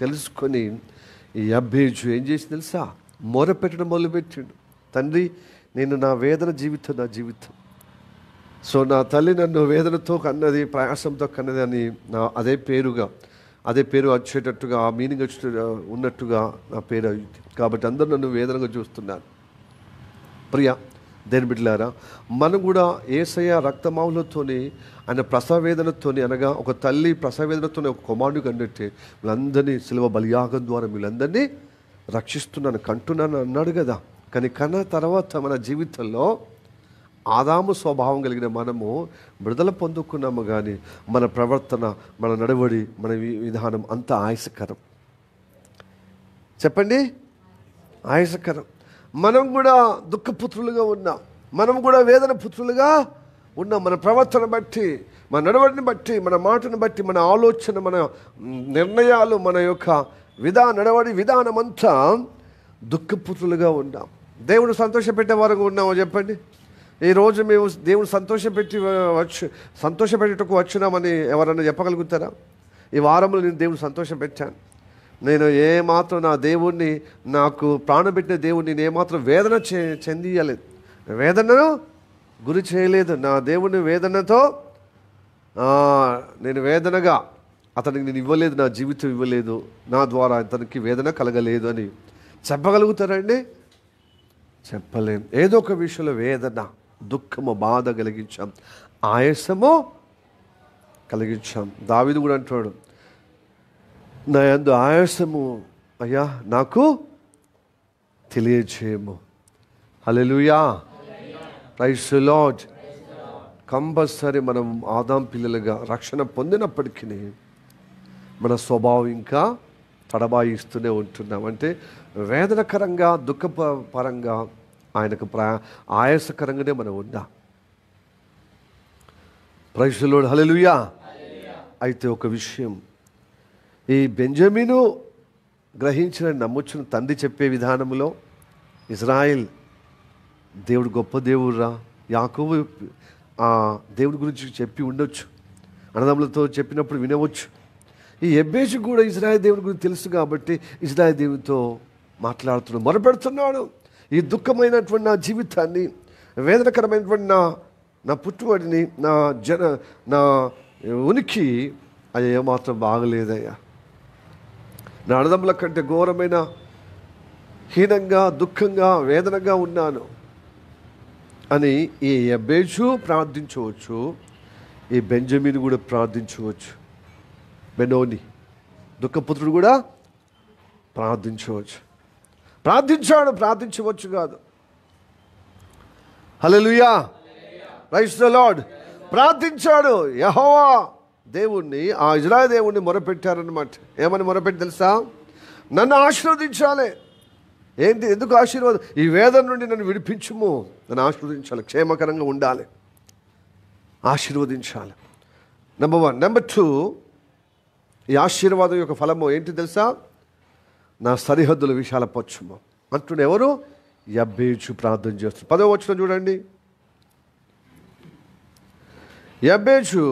తెలుసుకొని ఈ యబ్బేజు ఏం చేసి తెలుసా? మొరపెట్టడం మొదలుపెట్టిండు. తండ్రి, నేను నా జీవితం, సో నా తల్లి నన్ను వేదనతో కన్నది, ప్రయాసంతో కన్నది అని అదే పేరు వచ్చేటట్టుగా, ఆ మీనింగ్ ఉన్నట్టుగా నా పేరు అయింది. కాబట్టి అందరూ నన్ను వేదనగా చూస్తున్నాను. ప్రియ దేని బిడ్డలారా, మనం కూడా యేసయ్య రక్తమావులతోని, ఆయన ప్రసవేదనతోని, అనగా ఒక తల్లి ప్రసవేదనతోని ఒక కుమారుడు కన్నట్టే వీళ్ళందరినీ శిలువ బలియాగం ద్వారా వీళ్ళందరినీ కంటున్నాను అన్నాడు కదా. కానీ కన్నా తర్వాత మన జీవితంలో ఆదాము స్వభావం కలిగిన మనము విడుదల పొందుకున్నాము, కానీ మన ప్రవర్తన, మన నడవడి, మన విధానం అంత ఆయాసకరం. చెప్పండి, ఆయాసకరం. మనం కూడా దుఃఖపుత్రులుగా ఉన్నాం, మనం కూడా వేదన పుత్రులుగా ఉన్నాం. మన ప్రవర్తన బట్టి, మన నడవడిని బట్టి, మన మాటను బట్టి, మన ఆలోచన, మన నిర్ణయాలు, మన యొక్క నడవడి విధానం అంతా దుఃఖపుత్రులుగా ఉన్నాం. దేవుడు సంతోషపెట్టే వారంగా ఉన్నామో చెప్పండి. ఈరోజు మేము దేవుడు సంతోషపెట్టుటకు వచ్చినామని ఎవరన్నా చెప్పగలుగుతారా? ఈ వారంలో నేను దేవుడు సంతోషపెట్టాను. నేను ఏమాత్రం నా దేవుణ్ణి, నాకు ప్రాణపెట్టిన దేవుణ్ణి నేను ఏమాత్రం వేదన చెందియలేదు, వేదనను గురి చేయలేదు. నా దేవుని వేదనతో నేను వేదనగా అతనికి నేను ఇవ్వలేదు, నా జీవితం ఇవ్వలేదు, నా ద్వారా అతనికి వేదన కలగలేదు అని చెప్పగలుగుతారండి? చెప్పలేం. ఏదో ఒక విషయంలో వేదన, దుఃఖము, బాధ కలిగించాం, ఆయాసము కలిగించాం. దావీదు కూడా అంటాడు, నా యందు ఆయాసము అయ్యా నాకు తెలియజేయము. హల్లెలూయా, ప్రైజ్ ది లార్డ్. కంపల్సరీ మనం ఆదాం పిల్లలుగా రక్షణ పొందినప్పటికీ మన స్వభావం ఇంకా తడబాయిస్తూనే ఉంటున్నాం. అంటే వేదనకరంగా, దుఃఖపరంగా, ఆయనకు ఆయాసకరంగానే మనం ఉన్నాం. ప్రైజ్ ది లార్డ్, హల్లెలూయా. అయితే ఒక విషయం, ఈ బెంజమిను గ్రహించిన నమ్ముచున్న తండ్రి చెప్పే విధానంలో, ఇజ్రాయిల్ దేవుడు గొప్ప దేవుడురా, యాకోబు ఆ దేవుడి గురించి చెప్పి ఉండొచ్చు, అన్నదమ్ములతో చెప్పినప్పుడు వినవచ్చు. ఈ ఎబ్బేజు కూడా ఇజ్రాయిల్ దేవుడి గురించి తెలుసు కాబట్టి ఇజ్రాయిల్ దేవుడితో మాట్లాడుతున్నాడు, మొరపెడుతున్నాడు. ఈ దుఃఖమైనటువంటి నా జీవితాన్ని, వేదనకరమైనటువంటి నా పుట్టుబడిని, నా ఉనికి అయ్యా ఏమాత్రం బాగలేదయ్యా, నా అన్నదమ్ముల కంటే ఘోరమైన హీనంగా, దుఃఖంగా, వేదనగా ఉన్నాను అని ఈ ఎబ్బేజు ప్రార్థించవచ్చు, ఈ బెంజమిన్ కూడా ప్రార్థించవచ్చు, బెనోని దుఃఖపుత్రుడు కూడా ప్రార్థించవచ్చు. ప్రార్థించవచ్చు కాదు. హల్లెలూయా, ప్రైజ్ ది లార్డ్. ప్రార్థించాడు. యెహోవా దేవుణ్ణి, ఆ ఇజ్రాయెల్ దేవుణ్ణి మొరపెట్టారన్నమాట. ఏమని మొరపెట్టి తెలుసా? నన్ను ఆశీర్వదించాలి. ఏంటి, ఎందుకు ఆశీర్వాదం? ఈ వేదన నుండి నన్ను విడిపించుము, నన్ను ఆశీర్వదించాలి, క్షేమకరంగా ఉండాలి, ఆశీర్వదించాలి. నెంబర్ 1. నెంబర్ 2, ఈ ఆశీర్వాదం యొక్క ఫలము ఏంటి తెలుసా? నా సరిహద్దుల విశాలపరచుము అంటుండే. ఎవరు? యబ్బేజు ప్రార్థన చేస్తారు. 10వ వచనం చూడండి. యబ్బేజు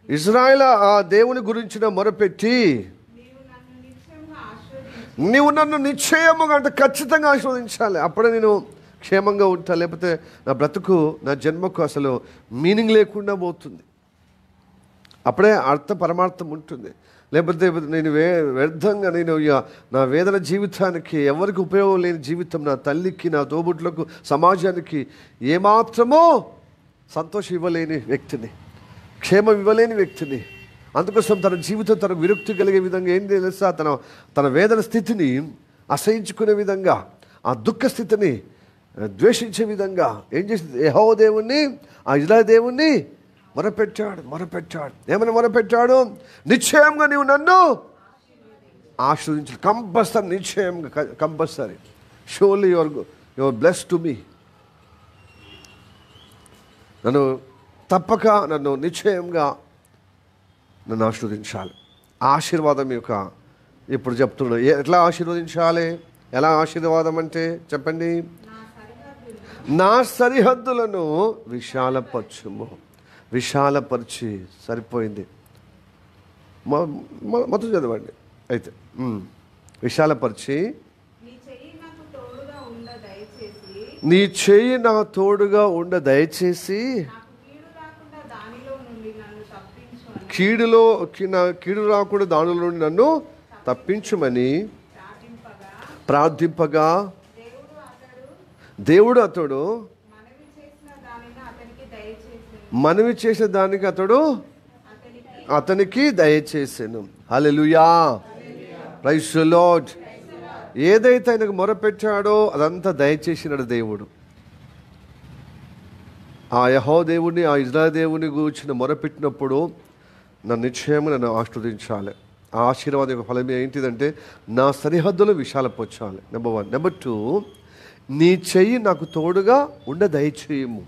ఇజ్రాయేల్ ఆ దేవుని గురించిన మొరపెట్టి, నీవు నన్ను నిశ్చయముగా, అంటే ఖచ్చితంగా ఆశీర్వదించాలి, అప్పుడే నేను క్షేమంగా ఉంటా, లేకపోతే నా బ్రతుకు, నా జన్మకు అసలు మీనింగ్ లేకుండా పోతుంది. అప్పుడే అర్థ పరమార్థం ఉంటుంది. లేకపోతే నేను వ్యర్థంగా, నేను నా వేదన జీవితానికి, ఎవరికి ఉపయోగం లేని జీవితం, నా తల్లికి, నా తోబుట్లకు, సమాజానికి ఏమాత్రమో సంతోషం ఇవ్వలేని వ్యక్తిని, క్షేమం ఇవ్వలేని వ్యక్తిని. అందుకోసం తన జీవితం తనకు విరక్తి కలిగే విధంగా ఏం తెలుసా, తన వేదన స్థితిని అసహించుకునే విధంగా, ఆ దుఃఖ స్థితిని ద్వేషించే విధంగా ఏం చేసింది? యెహోవా దేవుణ్ణి, ఆ ఇజ్రాయెల్ దేవుణ్ణి మొరపెట్టాడు. ఏమని మొరపెట్టాడు? నిశ్చయంగా నీవు నన్ను ఆశీర్వదించాలి. కంపల్సరీ, నిశ్చయంగా, compulsory. Surely your blessed to me. నన్ను తప్పక, నన్ను నిశ్చయంగా నన్ను ఆశీర్వదించాలి. ఆశీర్వాదం యొక్క ఇప్పుడు చెప్తున్నా. ఎట్లా ఆశీర్వదించాలి? ఎలా ఆశీర్వాదం అంటే చెప్పండి? నా సరిహద్దులను విశాలపరచుము. విశాలపరిచి, సరిపోయింది. మొత్తం చదవండి. అయితే విశాలపరిచి, నీ చెయ్యి నా తోడుగా ఉండ దయచేసి, కీడు రాకుండా దానిలో నుండి నన్ను తప్పించుమని ప్రార్థింపగా, దేవుడు అతడు మనవి చేసిన దానికి అతనికి దయచేసాను. హల్లెలూయా, ప్రైజ్ ది లార్డ్. ఏదైతే ఆయనకు మొరపెట్టాడో అదంతా దయచేసినాడు దేవుడు. ఆ యెహోవా దేవుని, ఆ ఇజ్రాయేలు దేవుని గురించి మొరపెట్టినప్పుడు నన్ను ఆశీర్వదించాలి. ఆ ఆశీర్వాదం యొక్క ఫలం ఏంటిదంటే నా సరిహద్దులు విశాలపరచాలి. నెంబర్ 1. నెంబర్ 2, నీ చెయ్యి నాకు తోడుగా ఉండ దయచేయము.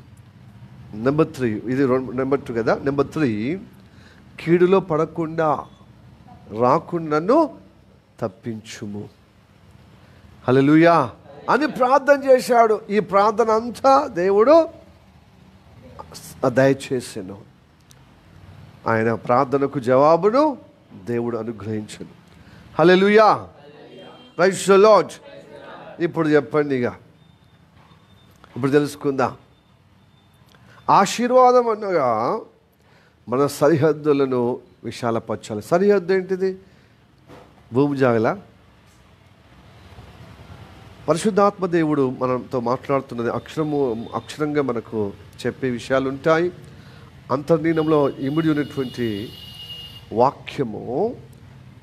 నెంబర్ 3, ఇది నెంబర్ 2 కదా. నెంబర్ 3, కీడులో పడకుండా రాకుండా తప్పించుము. హల్లెలూయా అని ప్రార్థన చేశాడు. ఈ ప్రార్థన అంతా దేవుడు దయచేసాను. ఆయన ప్రార్థనకు జవాబును దేవుడు అనుగ్రహించను. హల్లెలూయా, ప్రైజ్ ది లార్డ్. ఇప్పుడు చెప్పండి, ఇప్పుడు తెలుసుకుందాం. ఆశీర్వాదం అనగా మన సరిహద్దులను విశాలపరచాలి. సరిహద్దు ఏంటిది? భూమి జాగల. పరిశుద్ధాత్మ దేవుడు మనతో మాట్లాడుతున్నది అక్షరంగా మనకు చెప్పే విషయాలు ఉంటాయి. అంతర్లీనంలో ఇమిడి ఉన్నటువంటి వాక్యము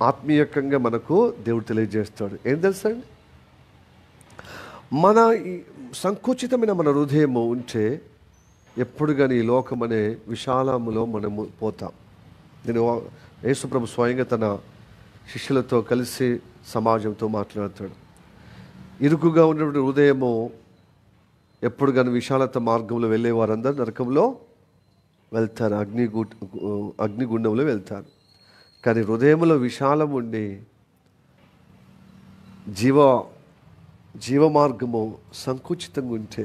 ఆత్మీయకంగా మనకు దేవుడు తెలియజేస్తాడు. ఏం తెలుసండి? మన సంకుచితమైన మన హృదయము ఉంటే ఎప్పుడు కానీ ఈ లోకం అనే విశాలములో మనము పోతాం. నేను యేసుప్రభు స్వయంగా తన శిష్యులతో కలిసి సమాజంతో మాట్లాడతాడు. ఇరుకుగా ఉన్నటువంటి హృదయము ఎప్పుడు కానీ విశాలత మార్గంలో వెళ్ళే వారందరూ నరకంలో వెళ్తారు, అగ్నిగుండంలో వెళ్తారు. కానీ హృదయంలో విశాలం ఉండి జీవ మార్గము సంకుచితంగా ఉంటే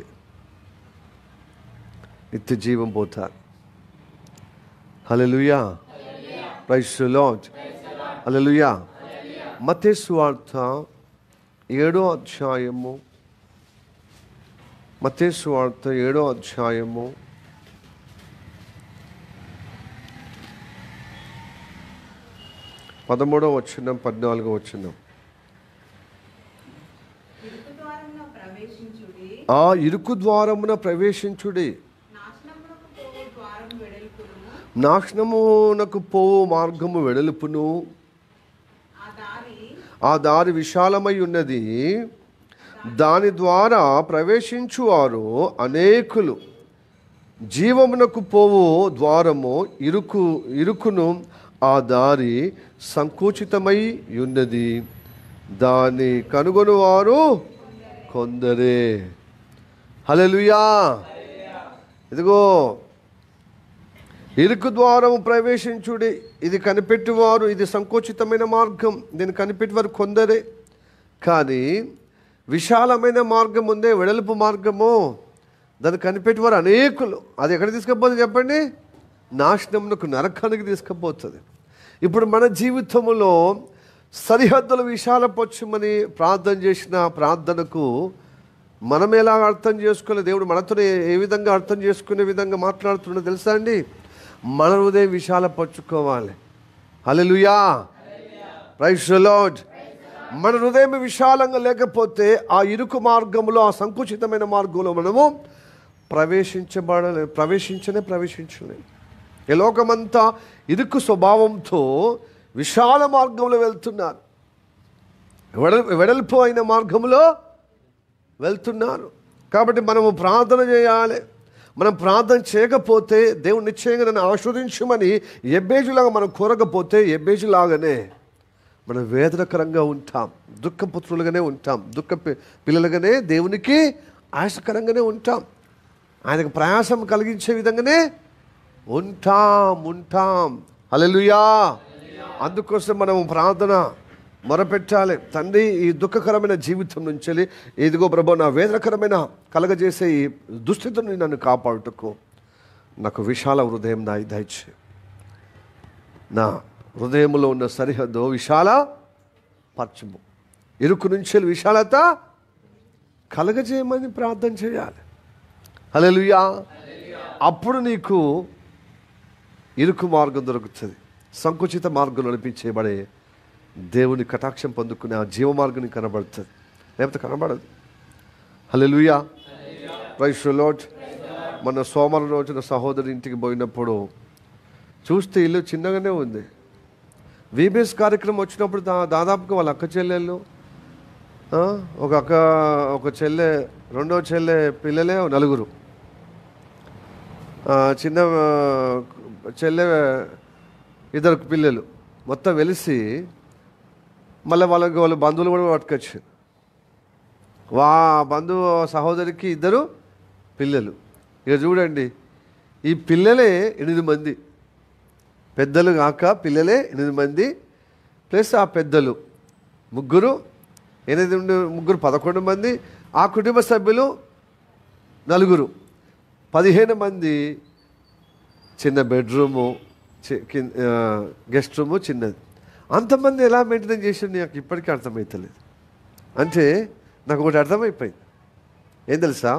నిత్య జీవం పోతారు. హల్లెలూయా, ప్రైజ్ ది లార్డ్. హల్లెలూయా. మత్తయి సువార్త 7వ అధ్యాయము, మత్తయి సువార్త 7వ అధ్యాయము 13వ వచనం 14వ వచనం. ఆ ఇరుకు ద్వారమున ప్రవేశించుడి, నాశనమునకు పోవు మార్గము వెడల్పును, ఆ దారి విశాలమై ఉన్నది, దాని ద్వారా ప్రవేశించువారు అనేకులు. జీవమునకు పోవు ద్వారము ఇరుకును, ఆ దారి సంకుచితమై ఉన్నది, దాన్ని కనుగొనువారు కొందరే. హల్లెలూయా. ఇదిగో ఇరుకు ద్వారము ప్రవేశించుడి, ఇది కనిపెట్టువారు, ఇది సంకోచితమైన మార్గం, దీన్ని కనిపెట్టేవారు కొందరే. కానీ విశాలమైన మార్గం ఉందే, వెడల్పు మార్గము, దాన్ని కనిపెట్టేవారు అనేకులు. అది ఎక్కడ తీసుకుపోతుంది చెప్పండి? నాశనమునకు, నరకానికి తీసుకుపోతుంది. ఇప్పుడు మన జీవితంలో సరిహద్దులు విశాలపరచమని ప్రార్థన చేసిన ప్రార్థనకు మనం ఎలా అర్థం చేసుకోలేదు, దేవుడు మనతో ఏ విధంగా అర్థం చేసుకునే విధంగా మాట్లాడుతున్నా తెలుసా అండి? మన హృదయం విశాలపరచుకోవాలి. హల్లెలూయా, ప్రైజ్ ది లార్డ్. మన హృదయం విశాలంగా లేకపోతే ఆ ఇరుకు మార్గంలో, ఆ సంకుచితమైన మార్గంలో మనము ప్రవేశించలేము. ఈ లోకమంతా ఇరుకు స్వభావంతో విశాల మార్గంలో వెళ్తున్నారు, వెడల్పు అయిన మార్గంలో వెళ్తున్నారు. కాబట్టి మనము ప్రార్థన చేయాలి. మనం ప్రార్థన చేయకపోతే దేవుడు నిశ్చయంగా నన్ను ఆశీర్వదించమని ఎబ్బేజులాగా మనం కోరకపోతే ఎబ్బేజులాగానే మనం వేదనకరంగా ఉంటాం, దుఃఖపుత్రులుగానే ఉంటాం, పిల్లలుగానే దేవునికి ఆయాసకరంగానే ఉంటాం, ఆయనకు ప్రయాసం కలిగించే విధంగానే ఉంటాం. హల్లెలూయా. అందుకోసం మనం ప్రార్థన మొరపెట్టాలి. తండ్రి, ఈ దుఃఖకరమైన జీవితం నుంచి, ఇదిగో ప్రభు, నా వేదనకరమైన కలగజేసే ఈ దుస్థితిని నన్ను కాపాడుటకు నాకు విశాల హృదయం దయచే. నా హృదయంలో ఉన్న సరిహద్దు విశాల పరచము, ఇరుకు నుంచి విశాలత కలగజేయమని ప్రార్థన చేయాలి. హల్లెలూయా. అప్పుడు నీకు ఇరుకు మార్గం దొరుకుతుంది, సంకుచిత మార్గం నడిపించేయబడే దేవుని కటాక్షం పొందుకునే ఆ జీవ మార్గం కనబడుతుంది, లేకపోతే కనబడదు. హల్లెలూయా, ప్రైజ్ ది లార్డ్. మన సోమవారం రోజున సహోదరి ఇంటికి పోయినప్పుడు చూస్తే ఇల్లు చిన్నగానే ఉంది. వీబీఎస్ కార్యక్రమం వచ్చినప్పుడు దాదాపుగా వాళ్ళ అక్క చెల్లెళ్ళు, ఒక చెల్లె, రెండో చెల్లె పిల్లలే 4. చిన్న చెల్లె, ఇద్దరు పిల్లలు మొత్తం వెలిసి మళ్ళీ వాళ్ళ బంధువులు కూడా పట్టుకొచ్చు. బంధువు సహోదరికి ఇద్దరు పిల్లలు. ఇక చూడండి, ఈ పిల్లలే 8 మంది, పెద్దలు కాక పిల్లలే 8 మంది ప్లస్ ఆ పెద్దలు ముగ్గురు, 11 మంది. ఆ కుటుంబ సభ్యులు 4, 15 మంది. చిన్న బెడ్రూము, గెస్ట్ రూము చిన్నది. అంతమంది ఎలా మెయింటైన్ చేసి నాకు ఇప్పటికీ అర్థమవుతలేదు. అంటే నాకు ఒకటి అర్థమైపోయింది, ఏం తెలుసా,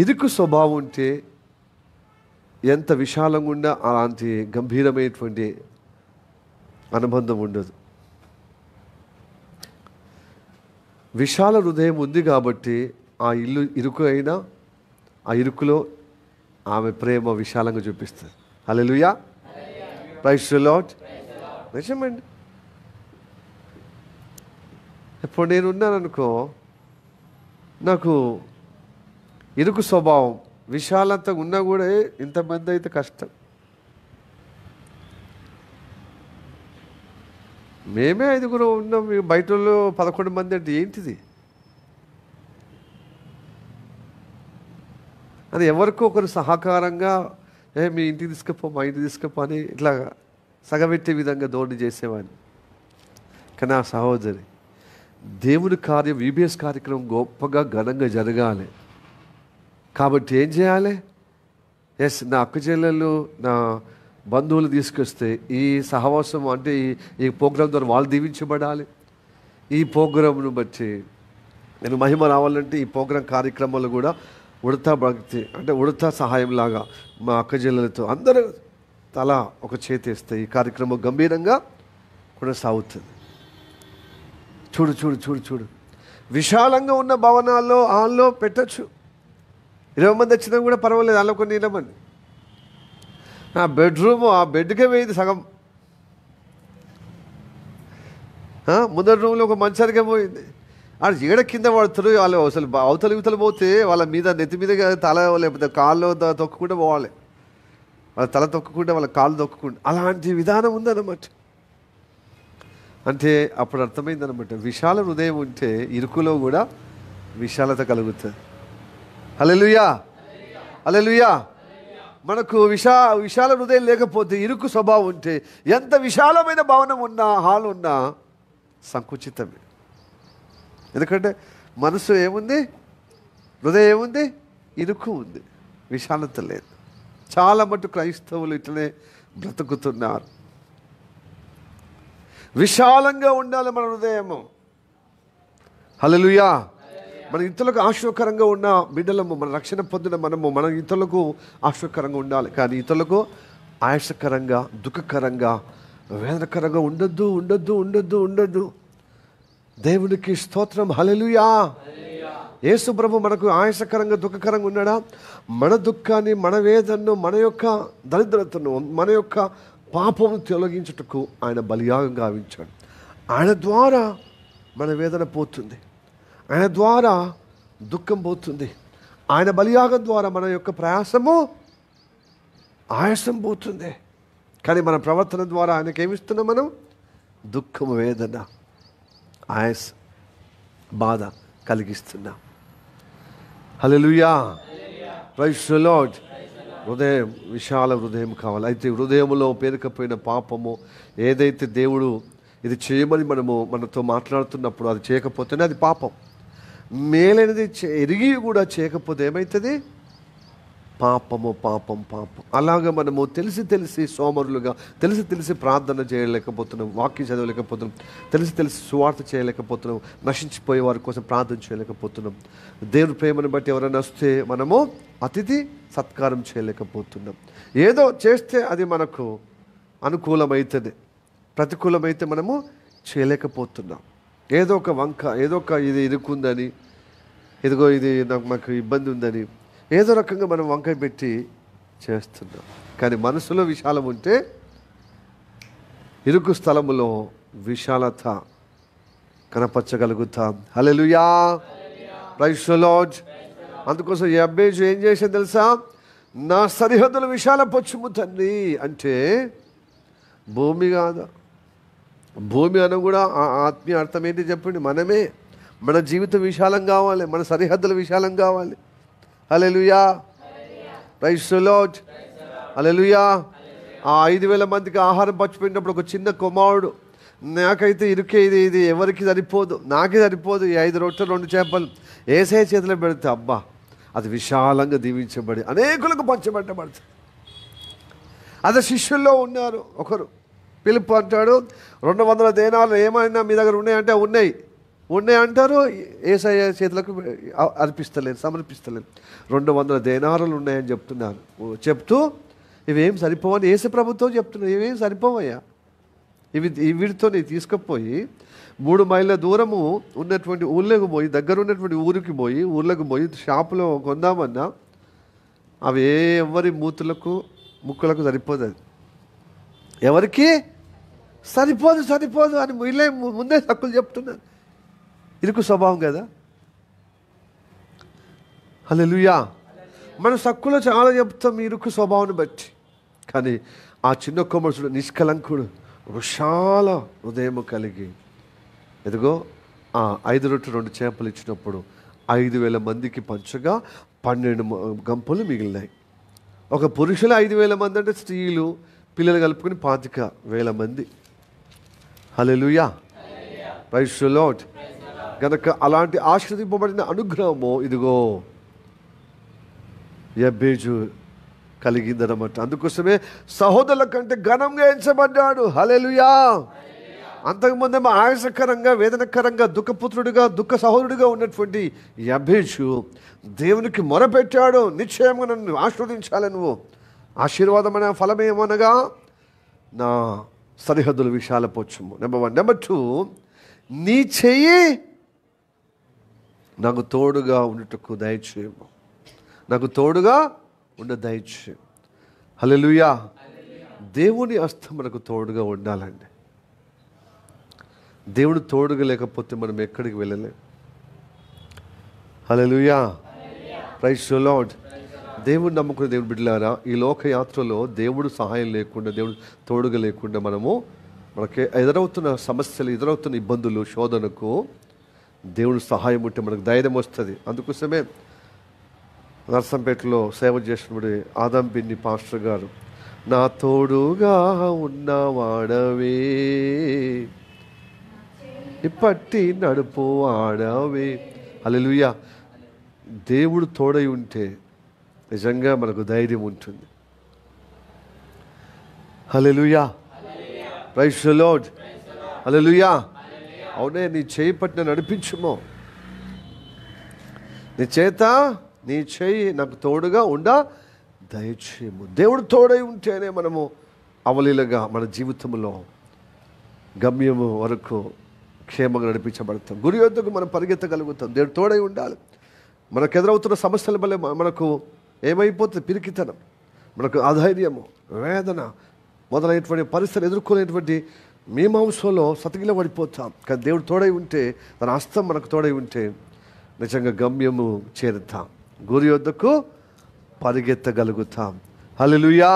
ఇరుకు స్వభావం ఉంటే ఎంత విశాలంగా ఉన్నా అలాంటి గంభీరమైనటువంటి అనుబంధం ఉండదు. విశాల హృదయం ఉంది కాబట్టి ఆ ఇల్లు ఇరుకు అయినా ఆ ఇరుకులో ఆమె ప్రేమ విశాలంగా చూపిస్తుంది. హల్లెలూయా, ప్రైజ్ ది లార్డ్. నిజమండి. ఇప్పుడు నేనున్నాను అనుకో, నాకు ఇరుకు స్వభావం విశాలత ఉన్నా కూడా ఇంతమంది అయితే కష్టం. మేమే 5 ఉన్నాం, బయట 11 మంది అంటే ఏంటిది అని ఎవరికో ఒకరు సహకారంగా మీ ఇంటికి తీసుకుపో, మా ఇంటికి తీసుకుపో అని ఇట్లా సగబెట్టే విధంగా ధోరణి చేసేవాడిని. కానీ ఆ సహోదరి దేవుని కార్యం, VBS కార్యక్రమం గొప్పగా ఘనంగా జరగాలి కాబట్టి ఏం చేయాలి? నా అక్క చెల్లెళ్ళు, నా బంధువులు తీసుకొస్తే ఈ సహవాసం అంటే ఈ ప్రోగ్రాం ద్వారా వాళ్ళు దీవించబడాలి. ఈ ప్రోగ్రాంను బట్టి నేను మహిమ రావాలంటే ఈ ప్రోగ్రాం కార్యక్రమాలు కూడా ఉడతా భక్తి అంటే ఉడతా సహాయంలాగా మా అక్క చెల్లెలతో అందరూ తలా ఒక చేతిస్తే ఈ కార్యక్రమం గంభీరంగా కొనసాగుతుంది. చూడు చూడు చూడు చూడు, విశాలంగా ఉన్న భవనాల్లో హాల్లో పెట్టచ్చు. 20 మంది వచ్చినా కూడా పర్వాలేదు, అలా కొన్ని 20 మంది. ఆ బెడ్రూము, ఆ బెడ్కే పోయింది సగం. ముందర రూమ్లో ఒక మంచానికే పోయింది. వాళ్ళు ఏడ కింద పడుతారు, వాళ్ళు అసలు అవతల యువతలు పోతే వాళ్ళ మీద నెత్తి మీద తల లేకపోతే కాళ్ళు తొక్కకుండా పోవాలి. వాళ్ళ తల తొక్కకుండా వాళ్ళ కాళ్ళు తొక్కకుండా అలాంటి విధానం ఉందన్నమాట. అంటే అప్పుడు అర్థమైందనమాట, విశాల హృదయం ఉంటే ఇరుకులో కూడా విశాలత కలుగుతుంది. హల్లెలూయా, హల్లెలూయా. మనకు విశాల హృదయం లేకపోతే, ఇరుకు స్వభావం ఉంటే ఎంత విశాలమైన భవనం ఉన్నా, హాల్ ఉన్నా సంకుచితమే. ఎందుకంటే మనసు ఏముంది, హృదయం ఏముంది, ఇరుకు ఉంది, విశాలత లేదు. చాలా మటు క్రైస్తవులు ఇట్లనే బ్రతుకుతున్నారు. విశాలంగా ఉండాలి మన హృదయము. హల్లెలూయా. మన ఇతరులకు ఆశ్చర్యకరంగా ఉన్న బిడ్డలము, మన రక్షణ పొందిన మనము మన ఇతరులకు ఆశ్చర్యకరంగా ఉండాలి. కానీ ఇతరులకు ఆయాసకరంగా, దుఃఖకరంగా, వేదనకరంగా ఉండొద్దు ఉండొద్దు ఉండొద్దు ఉండొద్దు. దేవునికి స్తోత్రం. హల్లెలూయా. యేసు ప్రభు మనకు ఆయాసకరంగా, దుఃఖకరంగా ఉన్నాడా? మన దుఃఖాన్ని, మన వేదనను, మన యొక్క దరిద్రతను, మన యొక్క పాపము తొలగించుటకు ఆయన బలియాగం గావించాడు. ఆయన ద్వారా మన వేదన పోతుంది, ఆయన ద్వారా దుఃఖం పోతుంది. ఆయన బలియాగం ద్వారా మన యొక్క ప్రయాసము, ఆయాసం పోతుంది. కానీ మన ప్రవర్తన ద్వారా ఆయనకేమిస్తున్నాం మనం? దుఃఖము, వేదన, ఆయాస, బాధ కలిగిస్తున్నాం. హల్లెలూయా, ప్రైజ్ ది లార్డ్. హృదయం, విశాల హృదయం కావాలి. అయితే హృదయంలో పేరుకపోయిన పాపము ఏదైతే దేవుడు ఇది చేయమని మనతో మాట్లాడుతున్నప్పుడు అది చేయకపోతేనే అది పాపం. మేలైనది ఎరిగి కూడా చేయకపోతే ఏమవుతుంది? పాపము, పాపం, పాపం. అలాగా మనము తెలిసి సోమరులుగా, తెలిసి ప్రార్థన చేయలేకపోతున్నాం, వాక్యం చదవలేకపోతున్నాం, తెలిసి సువార్త చేయలేకపోతున్నాం, నశించిపోయే వారి కోసం ప్రార్థన చేయలేకపోతున్నాం. దేవుని ప్రేమను బట్టి ఎవరైనా వస్తే మనము అతిథి సత్కారం చేయలేకపోతున్నాం. ఏదో చేస్తే అది మనకు అనుకూలమవుతుంది, ప్రతికూలమైతే మనము చేయలేకపోతున్నాం. ఏదో ఒక వంక, ఏదో ఒక ఇది ఇరుకుందని, ఇదిగో ఇది మాకు ఇబ్బంది ఉందని ఏదో రకంగా మనం వంకాయ పెట్టి చేస్తున్నాం. కానీ మనసులో విశాలం ఉంటే ఇరుకు స్థలములో విశాలత కనపరచగలుగుతాం. హల్లెలూయా, ప్రైజ్ ది లార్డ్. అందుకోసం యబ్బేజు ఏం చేసేది తెలుసా? నా సరిహద్దుల విశాలపరచుము తండ్రి అంటే భూమి కాదు. భూమి అని కూడా ఆత్మీయ అర్థం ఏంటి చెప్పండి? మనమే. మన జీవితం విశాలం కావాలి, మన సరిహద్దులు విశాలం కావాలి. హల్లెలూయా, ప్రైజ్ ది లార్డ్, హల్లెలూయా. ఆ 5,000 మందికి ఆహారం పంచిపోయినప్పుడు ఒక చిన్న కుమారుడు, నాకైతే ఇరుకే, ఇది ఎవరికి సరిపోదు, నాకే సరిపోదు, ఈ 5 రొట్టెలు 2 చేపలు ఏసయ్య చేతిలో పెడితే అబ్బా అది విశాలంగా దీవించబడి అనేకులకు పంచబెట్టబడుతుంది. అదే శిష్యుల్లో ఉన్నారు ఒకరు, పిలుపు అంటాడు 200 దేనాలు ఏమైనా మీ దగ్గర ఉన్నాయంటే ఉన్నాయి అంటారు. ఏసయ్య చేతులకు అర్పిస్తలేరు, సమర్పిస్తలేరు. 200 దేనారాలు ఉన్నాయని చెప్తున్నారు. చెప్తూ ఇవేం సరిపోవని యేసు ప్రభుతో చెప్తున్నారు. ఇవేం సరిపోవయ్యా, వీటితో నీ తీసుకుపోయి 3 మైళ్ళ దూరము ఉన్నటువంటి ఊళ్ళోకి పోయి, దగ్గర ఉన్నటువంటి ఊర్లోకి పోయి షాపులో కొందామన్నా అవి ఎవరి ముక్కులకు సరిపోదు. అది ఎవరికి సరిపోదు అని వీళ్ళే ముందే తక్కువ చెప్తున్నారు. ఇరుకు స్వభావం కదా. హల్లెలూయా. మన సక్కులో చాలా చెప్తాం ఇరుకు స్వభావాన్ని బట్టి. కానీ ఆ చిన్న కుమారుడు నిష్కలంకుడు, విశాల హృదయం కలిగి, ఎదుగో ఆ 5 రొట్టెలు 2 చేపలు ఇచ్చినప్పుడు 5,000 మందికి పంచగా 12 గంపలు మిగిలినాయి. ఒక పురుషులు 5,000 మంది అంటే స్త్రీలు పిల్లలు కలుపుకొని 25,000 మంది. హల్లెలూయా, ప్రైజ్ ది లార్డ్. గనక అలాంటి ఆశీర్వదింపబడిన అనుగ్రహము ఇదిగో యబ్బేజు కలిగిందనమాట. అందుకోసమే సహోదరుల కంటే ఘనంగా ఎంచబడ్డాడు. హల్లెలూయా. అంతకుముందేమో ఆయాసకరంగా, వేదనకరంగా, దుఃఖపుత్రుడిగా, దుఃఖ సహోదరుడిగా ఉన్నటువంటి యబ్బేజు దేవునికి మొరపెట్టాడు. నిశ్చయంగా నన్ను ఆశీర్వదించాలి నువ్వు. ఆశీర్వాదమైన ఫలమేమనగా నా సరిహద్దులు విశాలపరచుము. నెంబర్ 1. నెంబర్ 2, నీ చెయ్యి నాకు తోడుగా ఉండుటకు దయచేయము. నాకు తోడుగా దయచేయము. హల్లెలూయా. దేవుని హస్తం మనకు తోడుగా ఉండాలండి. దేవుడు తోడుగా లేకపోతే మనం ఎక్కడికి వెళ్ళలేం. హల్లెలూయా, ప్రైజ్ ది లార్డ్. దేవుడు నమ్ముకునే దేవుని బిడ్డలారా, ఈ లోక యాత్రలో దేవుడు సహాయం లేకుండా, దేవుడు తోడుగా లేకుండా మనకి ఎదురవుతున్న సమస్యలు, ఎదురవుతున్న ఇబ్బందులు, శోధనకు దేవుడు సహాయం ఉంటే మనకు ధైర్యం వస్తుంది. అందుకోసమే నర్సంపేటలో సేవ చేసినప్పుడు ఆదాం పిన్ని పాస్టర్ గారు, నా తోడుగా ఉన్నవాడవే, ఇప్పటి నడుపు వాడవే. హల్లెలూయా. దేవుడు తోడై ఉంటే నిజంగా మనకు ధైర్యం ఉంటుంది. హల్లెలూయా, ప్రైజ్ ది లార్డ్, హల్లెలూయా. అవునే, నీ చేయి పట్టిన నడిపించుమో, నీ చేయి నాకు తోడుగా దయచేయము. దేవుడు తోడై ఉంటేనే మనము అవలీలగా మన జీవితంలో గమ్యము వరకు క్షేమంగా నడిపించబడతాం. గురి యొద్దకు మనం పరిగెత్తగలుగుతాం. దేవుడు తోడై ఉండాలి. మనకు ఎదురవుతున్న సమస్యల వల్ల మనకు ఏమైపోతుంది? పిరికితనం, మనకు అధైర్యము, వేదన మొదలైనటువంటి పరిస్థితులు ఎదుర్కొనేటువంటి మీమాంసంలో సతకిల పడిపోతాం. కానీ దేవుడు తోడై ఉంటే, తన హస్తం మనకు తోడై ఉంటే నిజంగా గమ్యము చేరుతాం, గురి యొద్దకు పరిగెత్తగలుగుతాం. హల్లెలూయా,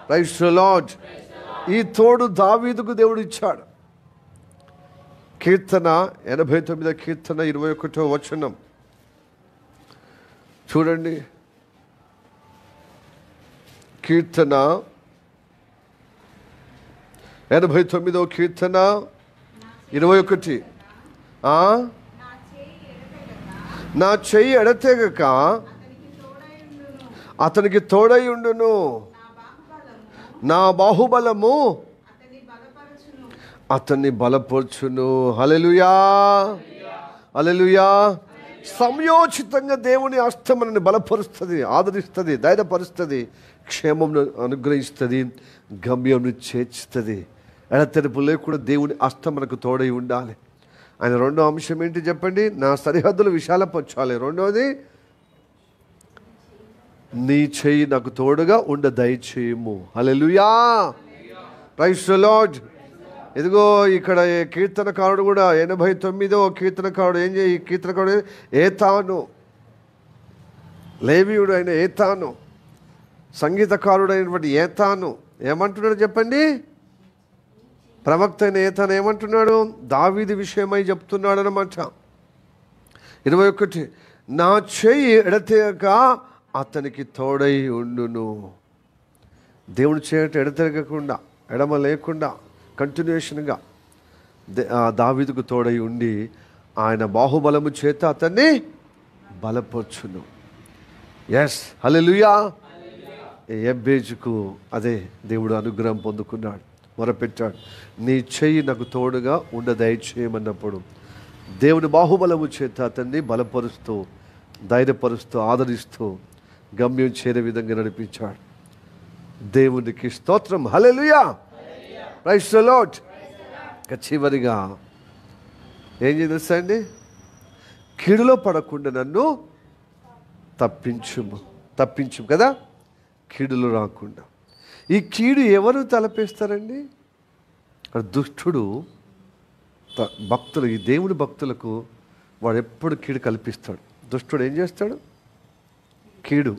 ప్రైజ్ ది లార్డ్. ఈ తోడు దావీదుకు దేవుడు ఇచ్చాడు. కీర్తన 89 కీర్తన 21వ వచనం చూడండి. కీర్తన 89వ కీర్తన 21. నా చెయ్యి ఎడతెగక అతనికి తోడై ఉండును, నా బాహుబలము అతన్ని బలపరచును. హల్లెలూయా, హల్లెలూయా. సంయోచితంగా దేవుని హస్తం మనల్ని బలపరుస్తుంది, ఆదరిస్తుంది, ధైర్యపరుస్తుంది, క్షేమంను అనుగ్రహిస్తుంది, గమ్యంను చేర్చుతుంది. ఎడతెరపు లేకుండా దేవుని హస్తం మనకు తోడై ఉండాలి. ఆయన రెండో అంశం ఏంటి చెప్పండి? నా సరిహద్దులు విశాలపరచాలి. రెండవది, నీ చెయ్యి నాకు తోడుగా దయచేయము. హల్లెలూయా, ప్రైజ్ ది లార్డ్. ఇదిగో ఇక్కడ కీర్తనకారుడు కూడా 89వ కీర్తనకారుడు ఏం చేయి, కీర్తనకారుడు ఏతాను లేవీయుడు అయిన ఏతాను, సంగీతకారుడైనటువంటి ఏతాను ఏమంటున్నాడు చెప్పండి? ప్రవక్త అయిన ఏతాను ఏమంటున్నాడు? దావీదు విషయమై చెప్తున్నాడు అనమాట. 21, నా చెయ్యి ఎడతెగక అతనికి తోడై ఉండును. దేవుని చేయట ఎడతెగకుండా, ఎడమ లేకుండా కంటిన్యూషన్గా దావీదుకు తోడై ఉండి ఆయన బాహుబలము చేత అతన్ని బలపరచును. ఎస్, హల్లెలూయా. ఎబ్బేజుకు అదే దేవుడు అనుగ్రహం పొందుకున్నాడు, మొరపెట్టాడు, నీ చెయ్యి నాకు తోడుగా ఉండ దయచేయమన్నప్పుడు దేవుని బాహుబలము చేత అతన్ని బలపరుస్తూ, ధైర్యపరుస్తూ, ఆదరిస్తూ గమ్యం చేరే విధంగా నడిపించాడు. దేవునికి స్తోత్రం, హల్లెలూయా, ప్రైజ్ ది లార్డ్. చివరిగా ఏం చేస్తాండి? కీడులో పడకుండా నన్ను తప్పించు కదా, కీడులో రాకుండా. ఈ కీడు ఎవరు తలపేస్తారండి? దుష్టుడు భక్తులు, ఈ దేవుని భక్తులకు వాడు ఎప్పుడు కీడు కల్పిస్తాడు. దుష్టుడు ఏం చేస్తాడు? కీడు.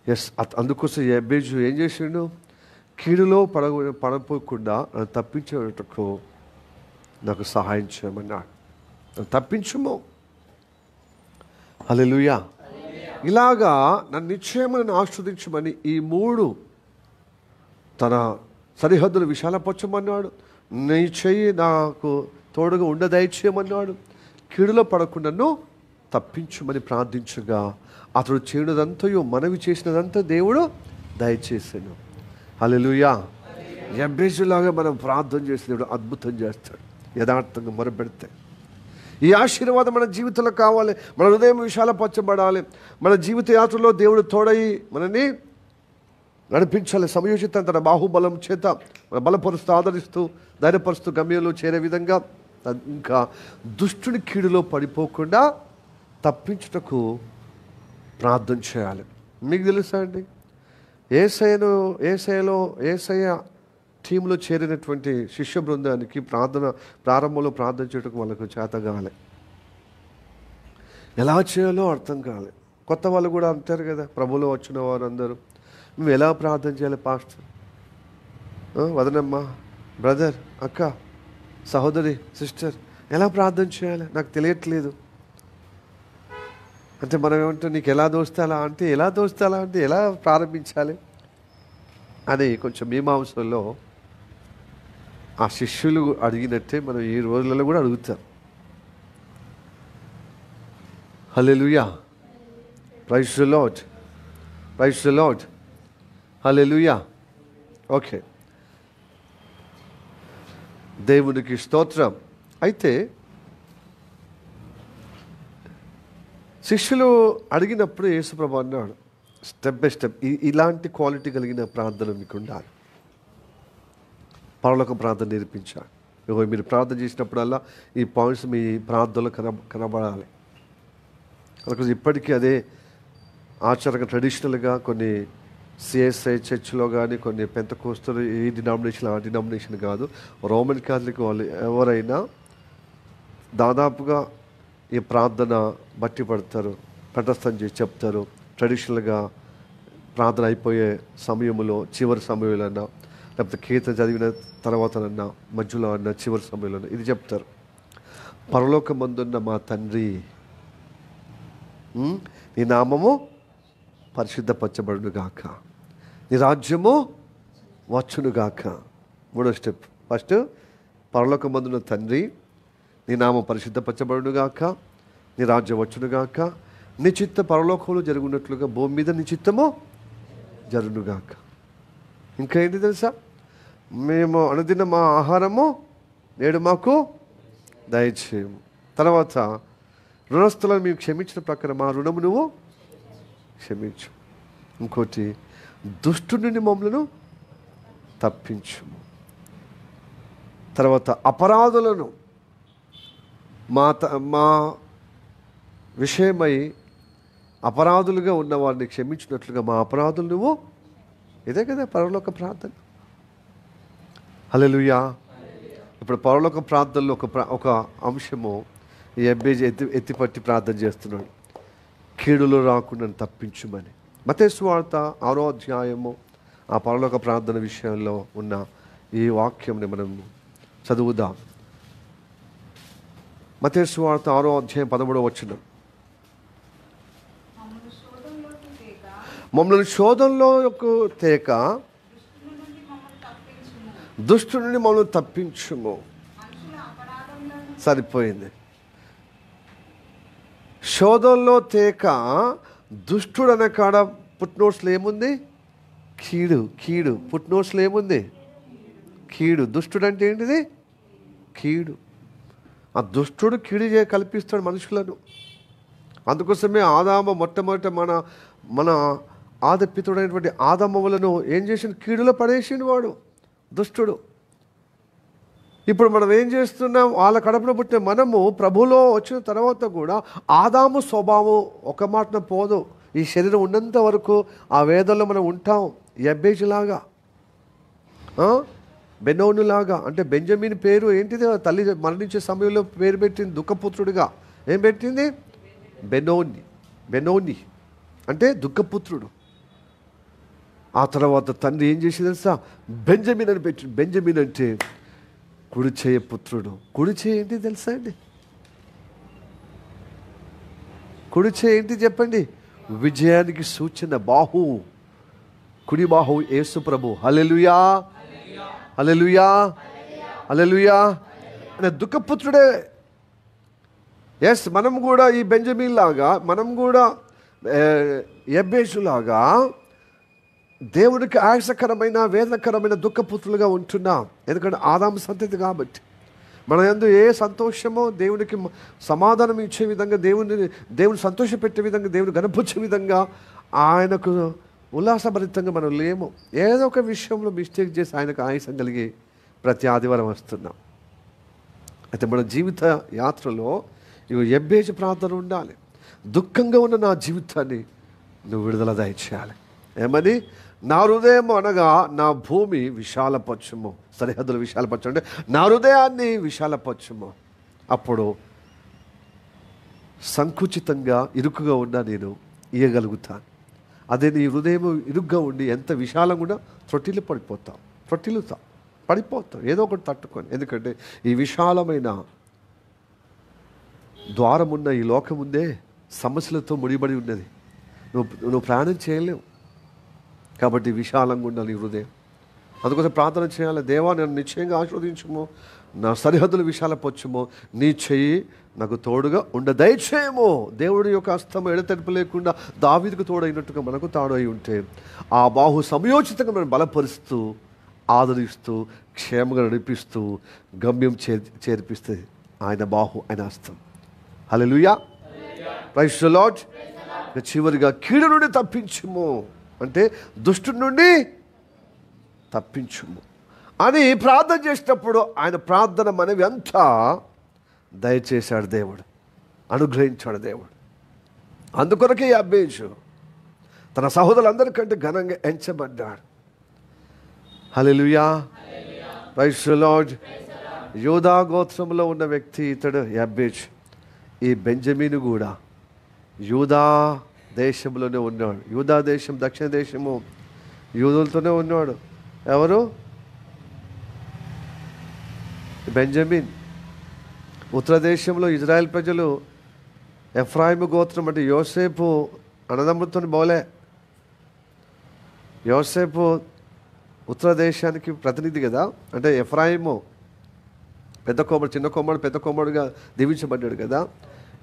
ఎస్, అందుకోసం ఎబ్బేజు ఏం చేసిండు? కీడులో పడపోకుండా నన్ను తప్పించేటకు నాకు సహాయం చేయమన్నాడు. నన్ను తప్పించుము. హల్లెలూయా. ఇలాగా నన్ను నిశ్చయమని ఆస్వాదించమని ఈ 3 తన సరిహద్దులు విశాలపరచమన్నాడు. నీ చెయ్యి నాకు తోడుగా ఉండ దయచేయమన్నాడు. కీడులో పడకుండా తప్పించుమని ప్రార్థించగా అతడు చేయనదంతయో, మనవి చేసినదంతా దేవుడు దయచేసాను. హల్లెలూయా. ఎబ్బేజులాగా మనం ప్రార్థన చేసిన దేవుడు అద్భుతం చేస్తాడు, యథార్థంగా మొరపెడితే. ఈ ఆశీర్వాదం మన జీవితంలో కావాలి. మన హృదయం విశాలపరచబడాలి. మన జీవిత యాత్రలో దేవుడు తోడయి మనని నడిపించాలి. సమయోచిత తన బాహుబలం చేత మన బలపరుస్తూ, ఆదరిస్తూ, ధైర్యపరుస్తూ గమ్యంలో చేరే విధంగా, ఇంకా దుష్టుని కీడులో పడిపోకుండా తప్పించుటకు ప్రార్థన చేయాలి. మీకు తెలుసా అండి, ఏసయ్య టీంలో చేరినటువంటి శిష్య బృందానికి ప్రారంభంలో ప్రార్థన చేయడానికి వాళ్ళకు చేత కాలే. ఎలా చేయాలో అర్థం కాలే. కొత్త వాళ్ళు కూడా అంటారు కదా, ప్రభులో వచ్చిన వారు అందరూ, మేము ఎలా ప్రార్థన చేయాలి పాస్టర్? వదనమ్మ, బ్రదర్, అక్క, సహోదరి, సిస్టర్, ఎలా ప్రార్థన చేయాలి నాకు తెలియట్లేదు అంటే మనం ఏమంటే నీకు ఎలా దోస్తాలా అంటే ఎలా ప్రారంభించాలి అని కొంచెం మీమాంసంలో ఆ శిష్యులు అడిగినట్టే మనం ఈ రోజులలో కూడా అడుగుతాం. Hallelujah, praise the Lord, praise the Lord, hallelujah. Okay, దేవునికి స్తోత్రం. అయితే శిష్యులు అడిగినప్పుడు యేసుప్రభు అన్నాడు, స్టెప్ బై స్టెప్ ఇలాంటి క్వాలిటీ కలిగిన ప్రార్థన మీకు ఉండాలి. పరలోక ప్రార్థన నేర్పించాలి. మీరు ప్రార్థన చేసినప్పుడల్లా ఈ పాయింట్స్ మీ ప్రార్థనలో కనబడాలి. అందుకోసం ఇప్పటికీ అదే ఆచారంగా ట్రెడిషనల్గా కొన్ని సిఎస్ఐ చర్చ్లో కానీ, కొన్ని పెంతెకోస్తలు, ఈ డినామినేషన్ ఆ డినామినేషన్ కాదు, రోమన్ క్యాథలిక్ వాళ్ళు ఎవరైనా దాదాపుగా ఈ ప్రార్థన బట్టి పడతారు, కంఠస్థం చేసి చెప్తారు. ట్రెడిషనల్గా ప్రార్థన అయిపోయే సమయంలో, చివరి సమయంలో అన్నా, లేకపోతే కీర్తన చదివిన తర్వాతనన్నా, మధ్యలో అన్నా, చివరి సమయంలో ఇది చెప్తారు. పరలోకమందున్న మా తండ్రి, నీ నామము పరిశుద్ధపరచబడునుగాక, నీ రాజ్యము వచ్చునుగాక. 3వ స్టెప్. ఫస్ట్ పరలోకమందున్న తండ్రి, నీ నామం పరిశుద్ధపరచబడునుగాక, నీ రాజ్యం వచ్చునుగాక, నీ చిత్త పరలోకంలో జరుగునట్లుగా భూమి మీద నీ చిత్తము జరుగునుగాక. ఇంకా ఏంటి తెలుసా? మేము అనుదిన మా ఆహారము నేడు మాకు దయచేయము. తర్వాత రుణస్థులను మేము క్షమించిన ప్రకారం మా రుణము నువ్వు క్షమించు. ఇంకోటి, దుష్టుడి నుండి మమ్మలను తప్పించుము. తర్వాత అపరాధులను మా విషయమై అపరాధులుగా ఉన్న వారిని క్షమించినట్లుగా మా అపరాధులు నువ్వు. ఇదే కదా పరలోక ప్రార్థన. హల్లెలూయా. ఇప్పుడు పరలోక ప్రార్థనలో ఒక అంశము ఈ ఎబ్బేజీ ఎత్తిపట్టి ప్రార్థన చేస్తున్నాడు. కీడులు రాకుండా తప్పించుమని. మత్తయి సువార్త 6వ అధ్యాయము ఆ పరలోక ప్రార్థన విషయంలో ఉన్న ఈ వాక్యంని మనం చదువుదాం. మత్తయి సువార్త 6వ అధ్యాయం 13వ వచనం. మమ్మల్ని శోధనలోకి తేక దుష్టుడి నుండి మమ్మల్ని తప్పించుము. సరిపోయింది. శోధనలో తేక దుష్టుడు అనే కాడ పుట్నోట్స్లో ఏముంది? కీడు. కీడు పుట్నోట్స్లో ఏముంది? కీడు. దుష్టుడు అంటే ఏంటిది? కీడు. ఆ దుష్టుడు కీడు కల్పిస్తాడు మనుషులను. అందుకోసమే ఆదాము మొట్టమొదట మన ఆదపితుడైనటువంటి ఆదాములను ఏం చేసిన? కీడులో పడేసిండు వాడు దుష్టుడు. ఇప్పుడు మనం ఏం చేస్తున్నాం? వాళ్ళ కడపన పుట్టిన మనము ప్రభులో వచ్చిన తర్వాత కూడా ఆదాము స్వభావం ఒక మాటన పోదు. ఈ శరీరం ఉన్నంత వరకు ఆ వేదనలో మనం ఉంటాం. యబ్బేజులాగా, బెనోనులాగా. అంటే బెంజమిన్ పేరు ఏంటిది? తల్లి మరణించే సమయంలో పేరు పెట్టింది దుఃఖపుత్రుడిగా. ఏం పెట్టింది? బెనోని అంటే దుఃఖపుత్రుడు. ఆ తర్వాత తండ్రి ఏం చేసి తెలుసా? బెంజమిన్ అని పెట్టింది. బెంజమిన్ అంటే కుడి చేయ పుత్రుడు. కుడి చేయ ఏంటి తెలుసా అండి? కుడి చేయ ఏంటి చెప్పండి? విజయానికి సూచన. బాహు, కుడి బాహు యేసు ప్రభు. హల్లెలూయా, హల్లెలూయా, హల్లెలూయా. అనే దుఃఖపుత్రుడే. ఎస్, మనం కూడా ఈ బెంజమిన్ లాగా, మనం కూడా యబ్బేజులాగా దేవుడికి ఆయాసకరమైన వేదనకరమైన దుఃఖపుత్రులుగా ఉంటున్నాం. ఎందుకంటే ఆదాము సంతతి కాబట్టి. మన యందు ఏ సంతోషమో దేవునికి సమాధానం ఇచ్చే విధంగా, దేవుని సంతోషపెట్టే విధంగా, దేవుని గణపుచ్చే విధంగా, ఆయనకు ఉల్లాసభరితంగా మనం లేము. ఏదో ఒక విషయంలో మిస్టేక్ చేసి ఆయనకు ఆయాసం కలిగి ప్రతి ఆదివారం వస్తున్నాం. అయితే మన జీవిత యాత్రలో ఇవి యబ్బేజు ప్రార్థన ఉండాలి. దుఃఖంగా ఉన్న నా జీవితాన్ని నువ్వు విడుదల దయచేయాలి. ఏమని? నా హృదయం అనగా నా భూమి విశాలపరచుము. సరిహద్దులు విశాలపరచు అంటే నా హృదయాన్ని విశాలపరచుము. అప్పుడు సంకుచితంగా ఇరుకుగా ఉన్నా నేను ఇయ్యగలుగుతాను. అదే నీ హృదయం ఇరుగ్గా ఉండి ఎంత విశాలంగా కూడా పడిపోతాం ఏదో ఒకటి తట్టుకొని. ఎందుకంటే ఈ విశాలమైన ద్వారమున్న ఈ లోకముందే సమస్యలతో ముడిపడి ఉన్నది. నువ్వు ప్రయాణం చేయలేవు. కాబట్టి విశాలంగా ఉండాలి హృదయం. అందుకోసం ప్రార్థన చేయాలి. దేవా, నేను నిశ్చయంగా ఆశీర్వదించుము, నా సరిహద్దులు విశాలపరచుము, నీ చెయ్యి నాకు తోడుగా దయచేయము. దేవుడి యొక్క హస్తం ఎడతెరిపి లేకుండా దావీదుకు తోడైనట్టుగా మనకు తాడై ఉంటే ఆ బాహు సమయోచితంగా మనం బలపరుస్తూ, ఆదరిస్తూ, క్షేమంగా నడిపిస్తూ, గమ్యం చేర్పిస్తుంది ఆయన బాహు, ఆయన హస్తం. హల్లెలూయా, ప్రైజ్ ది లార్డ్. చివరిగా కీడు నుండి తప్పించుము అంటే దుష్టుడి నుండి తప్పించుము అని ప్రార్థన చేసినప్పుడు ఆయన ప్రార్థన మనవి అంతా దయచేశాడు దేవుడు, అనుగ్రహించాడు దేవుడు. అందుకొరకే యబ్బేజు తన సహోదరులందరికంటే ఘనంగా ఎంచబడ్డాడు. హల్లెలూయా, ప్రైజ్ ది లార్డ్. యూదా గోత్రంలో ఉన్న వ్యక్తి ఇతడు యబ్బేజు. ఈ బెంజమీను కూడా యూదా దేశంలోనే ఉన్నాడు. యూదా దేశం, దక్షిణ దేశము యూదులతోనే ఉన్నాడు. ఎవరు? బెంజమిన్. ఉత్తర దేశంలో ఇజ్రాయెల్ ప్రజలు ఎఫ్రాయిము గోత్రం అంటే యోసేపు అన్నదమ్ములతో బోలే. యోసేపు ఉత్తర దేశానికి ప్రతినిధి కదా. అంటే ఎఫ్రాయిము పెద్ద కోమడు, చిన్న కోమడు, పెద్ద కోమడుగా దీవించబడ్డాడు కదా.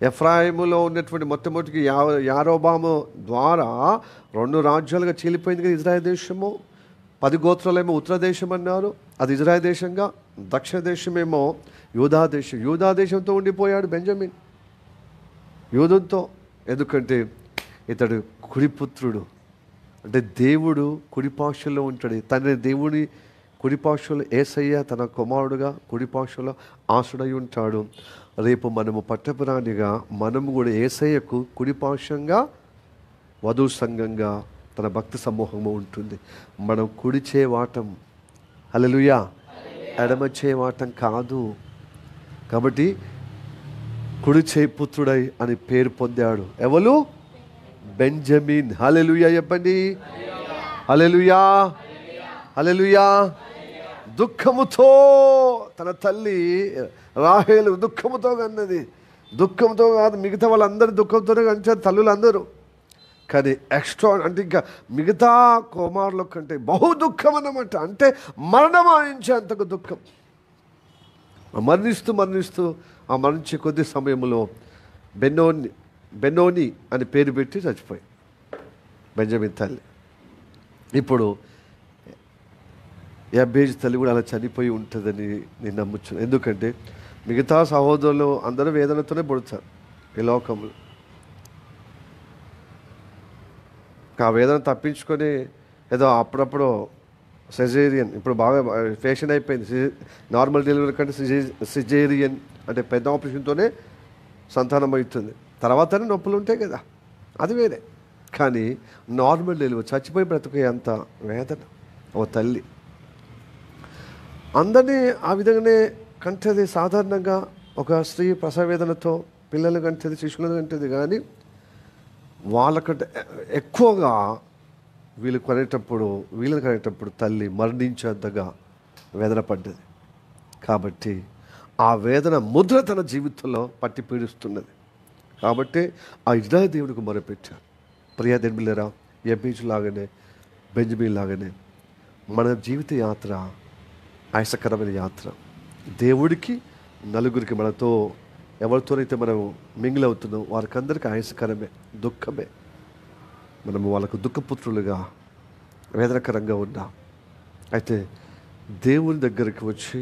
ఎఫ్రాయిములో ఉన్నటువంటి మొట్టమొదటికి యారోబాము ద్వారా 2 రాజ్యాలుగా చీలిపోయింది కదా ఇజ్రాయెల్ దేశము. 10 గోత్రాలేమో ఉత్తర దేశం అన్నారు, అది ఇజ్రాయెల్ దేశంగా. దక్షిణ దేశమేమో యూదా దేశం. యూదా దేశంతో ఉండిపోయాడు బెంజమిన్, యూదుతో. ఎందుకంటే ఇతడు కుడిపుత్రుడు. అంటే దేవుడు కుడిపార్శ్వలో ఉంటాడు. తండ్రి దేవుని కుడిపార్శ్వలో యేసయ్య తన కుమారుడుగా కుడిపార్శ్వలో ఆసుడై ఉంటాడు. రేపు మనము పట్టపురాణిగా మనము కూడా యేసయ్యకు కుడిపార్శ్వంగా వధువు సంఘంగా తన భక్తి సమూహము ఉంటుంది. మనం కుడి చేవాటం, హల్లెలూయా, ఎడమ చేవాటం కాదు. కాబట్టి కుడి చేయి పుత్రుడై అని పేరు పొందాడు. ఎవరు? బెంజమిన్. హల్లెలూయా చెప్పండి. హల్లెలూయా, హల్లెలూయా. దుఃఖముతో తన తల్లి రాహేలు దుఃఖముతో కన్నది. దుఃఖంతో కాదు, మిగతా వాళ్ళందరూ దుఃఖంతోనే కనిచారు తల్లులందరూ. కానీ ఎక్స్ట్రా అంటే ఇంకా మిగతా కుమారుల కంటే బహు దుఃఖం అన్నమాట. అంటే మరణమాయించేంతకు దుఃఖం. మరణిస్తూ ఆ మరణించే కొద్ది సమయంలో బెనోని అని పేరు పెట్టి చచ్చిపోయి బెంజమిన్ తల్లి. ఇప్పుడు యాబేజు తల్లి కూడా అలా చనిపోయి ఉంటుందని నేను నమ్ముతున్నాను. ఎందుకంటే మిగతా సహోదరులు అందరూ వేదనతోనే పుడతారు ఈ లోకంలో. ఆ వేదన తప్పించుకొని ఏదో అప్పుడప్పుడు సిజేరియన్, ఇప్పుడు బాగా ఫ్యాషన్ అయిపోయింది. నార్మల్ డెలివరీ కంటే సిజేరియన్ అంటే పెద్ద ఆపరేషన్తోనే సంతానం అవుతుంది. తర్వాతనే నొప్పులు ఉంటాయి కదా, అది వేరే. కానీ నార్మల్ డెలివరీ చచ్చిపోయి బ్రతికే అంత వేదన ఓ తల్లి. అందరినీ ఆ విధంగానే కంటది. సాధారణంగా ఒక స్త్రీ ప్రసవ వేదనతో పిల్లలు కంటది, శిశువులను కంటది. కానీ వాళ్ళకంటే ఎక్కువగా వీళ్ళని కనేటప్పుడు తల్లి మరణించేంతగా వేదన పడ్డది. కాబట్టి ఆ వేదన ముద్ర తన జీవితంలో పట్టి పీడిస్తున్నది. కాబట్టి ఆ ఇజ్రాయేలు దేవుడికి మొరపెట్టారు. ప్రియా దేవులారా, యాబేజు లాగానే బెంజమిన్ లాగానే మన జీవిత యాత్ర ఆయాసకరమైన యాత్ర. దేవుడికి నలుగురికి మనతో ఎవరితోనైతే మనం మింగిల్ అవుతున్నాం వారికందరికీ ఆయాసకరమే, దుఃఖమే. మనము వాళ్ళకు దుఃఖపుత్రులుగా వేదనకరంగా ఉన్నాం. అయితే దేవుని దగ్గరికి వచ్చి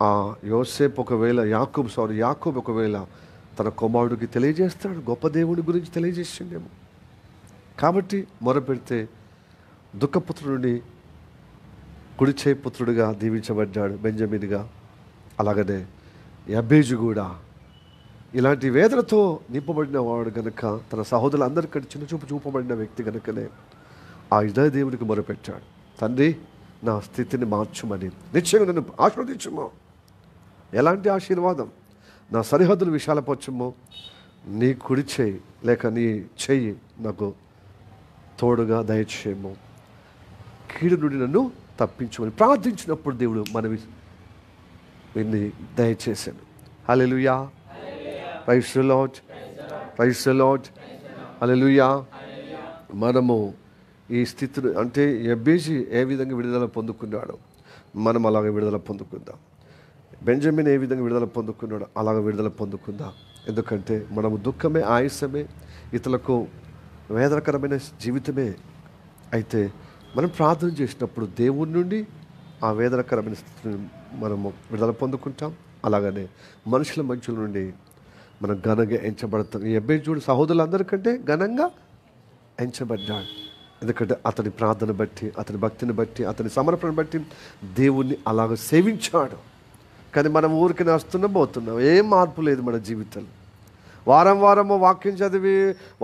ఆ యోసేపు ఒకవేళ యాకోబు ఒకవేళ తన కుమారుడికి తెలియజేస్తాడు, గొప్ప దేవుని గురించి తెలియజేసిండేమో. కాబట్టి మొరపెడితే దుఃఖపుత్రుడిని కుడిచే పుత్రుడిగా దీవించబడ్డాడు బెంజమిన్గా. అలాగనే యాబేజు కూడా ఇలాంటి వేదనతో నింపబడిన వాడు గనుక, తన సహోదరులందరికంటే చిన్నచూపు చూపబడిన వ్యక్తి గనుకనే ఆ ఇజ్రాయేలు దేవునికి మొరపెట్టాడు, తండ్రి నా స్థితిని మార్చుమని, నిశ్చయంగా నన్ను ఆశీర్వదించుము. ఎలాంటి ఆశీర్వాదం? నా సరిహద్దులు విశాలపరచుము, నీ కుడి చేయి లేక నీ చెయ్యి నాకు తోడుగా దయచేయము, కీడు నుండి నన్ను తప్పించుమని ప్రార్థించినప్పుడు దేవుడు మనవి విన్ని దయచేశాను. Hallelujah, praise the Lord, praise the Lord, hallelujah. మనము ఈ స్థితిని అంటే యాబేజు ఏ విధంగా విడుదల పొందుకున్నాడో మనం అలాగే విడుదల పొందుకుందాం. బెంజమిన్ ఏ విధంగా విడుదల పొందుకున్నాడో అలాగ విడుదల పొందుకుందాం. ఎందుకంటే మనము దుఃఖమే, ఆయాసమే, ఇతరులకు వేదనకరమైన జీవితమే. అయితే మనం ప్రార్థన చేసినప్పుడు దేవుడి నుండి ఆ వేదనకరమైన స్థితిని మనము విడుదల పొందుకుంటాం. అలాగనే మనుషుల మధ్య నుండి మనం ఘనంగా ఎంచబడతాం. ఈ యాబేజు సహోదరులందరికంటే ఘనంగా ఎంచబడ్డాడు. ఎందుకంటే అతని ప్రార్థన బట్టి, అతని భక్తిని బట్టి, అతని సమర్పణ బట్టి దేవుణ్ణి అలాగ సేవించాడు. కానీ మనం ఊరికి వస్తున్నాం, పోతున్నాం, ఏం మార్పు లేదు మన జీవితంలో. వారం వాక్యం చదివి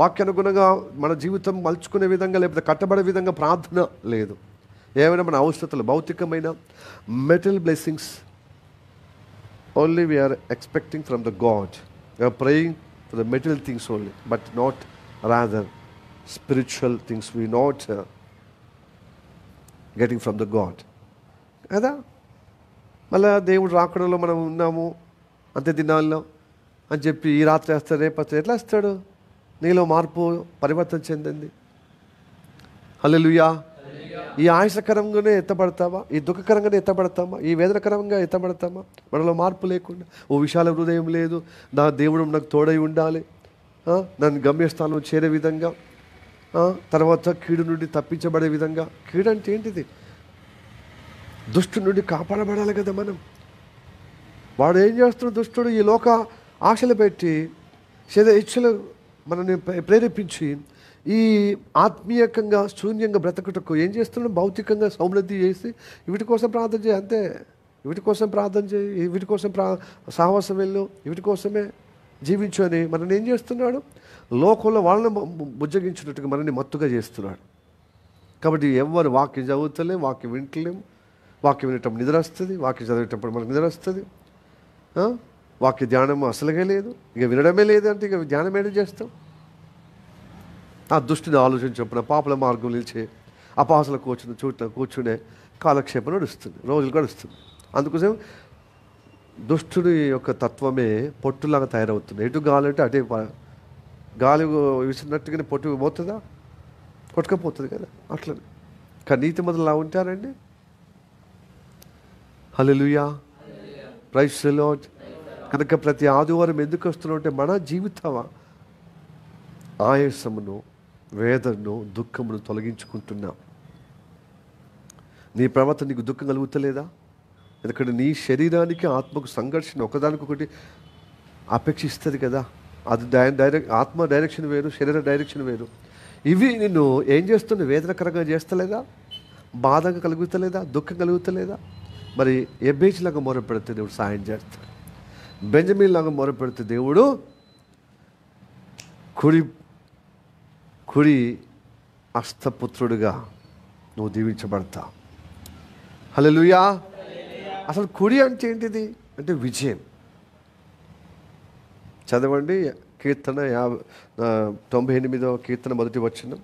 వాక్యానుగుణంగా మన జీవితం మలుచుకునే విధంగా లేకపోతే కట్టబడే విధంగా ప్రార్థన లేదు. ఏమైనా మన అవసరతలు భౌతికమైన material blessings only we're expecting from the god. We're praying for the material things only, but not rather spiritual things we not getting from the God కదా. మళ్ళీ దేవుడు రాకడలో మనం ఉన్నాము అంతే దినాల్లో అని చెప్పి ఈ రాత్రి వేస్తాడు, రేపు వస్తాడు. ఎట్లా వస్తాడు? నీలో మార్పు పరివర్తన చెందింది. హల్లెలూయా. ఈ ఆయాసకరంగానే ఎత్తబడతామా? ఈ దుఃఖకరంగానే ఎత్తబడతామా? ఈ వేదనకరంగా ఎత్తబడతామా? మనలో మార్పు లేకుండా, ఓ విశాల హృదయం లేదు, నా దేవుడు నాకు తోడై ఉండాలి, నన్ను గమ్యస్థానం చేరే విధంగా, తర్వాత కీడు నుండి తప్పించబడే విధంగా. కీడు అంటే ఏంటిది? దుష్టు నుండి కాపాడబడాలి కదా మనం. వాడు ఏం చేస్తున్నాడు? దుష్టుడు ఈ లోక ఆశలు పెట్టి ఇచ్చలు మనల్ని ప్రేరేపించి ఈ ఆత్మీయంగా శూన్యంగా బ్రతకటకు ఏం చేస్తున్నాడు? భౌతికంగా సౌమృద్ధి చేసి వీటి కోసం ప్రార్థన చేయి, అంతే. వీటి కోసం ప్రార్థన చేయి, వీటి కోసం సహవాసం వెళ్ళు, వీటి కోసమే జీవించు అని మనల్ని ఏం చేస్తున్నాడు? లోకంలో వాళ్ళని బుజ్జగించినట్టుగా మనల్ని మత్తుగా చేస్తున్నాడు. కాబట్టి ఎవరు వాక్యం చదువుతలేం, వాక్యం వింటలేము. వాక్యం వినేటప్పుడు నిద్ర వస్తుంది, వాక్యం చదివేటప్పుడు మనకు నిద్ర వస్తుంది. వాక్య ధ్యానం అసలుగా లేదు, ఇక వినడమే లేదు అంటే ఇక ధ్యానం ఏదో చేస్తాం. ఆ దుష్టుని ఆలోచన చొప్పున పాపల మార్గం నిలిచే అపహాసల కూర్చునే కాలక్షేపం నడుస్తుంది, రోజులు గడుస్తుంది. అందుకోసం దుష్టుడి యొక్క తత్వమే పొట్టులాగా తయారవుతుంది. ఎటు గాలి అంటే అటే గాలి విసిరినట్టుగానే పొట్టు పోతుందా? కొట్టుకపోతుంది కదా, అట్లనే. కానీ నీతిమంతులు ఉంటారండి. హల్లెలూయా, ప్రైజ్ ది లార్డ్. కనుక ప్రతి ఆదివారం ఎందుకు వస్తున్నాం అంటే మన జీవితం ఆయాసమును, వేదనను, దుఃఖమును తొలగించుకుంటున్నాం. నీ ప్రవర్తన నీకు దుఃఖం కలుగుతలేదా? ఎందుకంటే నీ శరీరానికి ఆత్మకు సంఘర్షణ ఒకదానికొకటి అపేక్షిస్తుంది కదా. అది ఆత్మ డైరెక్షన్ వేరు, శరీర డైరెక్షన్ వేరు. ఇవి నిన్ను ఏం చేస్తుంది? వేదనకరంగా చేస్తలేదా? బాధగా కలుగుతలేదా? దుఃఖం కలుగుతలేదా? మరి ఎబ్బేజ్లాగా మొరపెడితే దేవుడు సాయం చేస్తాడు. బెంజమిన్ లాగా మొరపెడితే దేవుడు కుడి హస్తపుత్రుడిగా నువ్వు దీవించబడతావు. హల్లెలూయా. అసలు కుడి అంటే ఏంటిది అంటే విజయం. చదవండి కీర్తన 98వ కీర్తన మొదటి వచనం.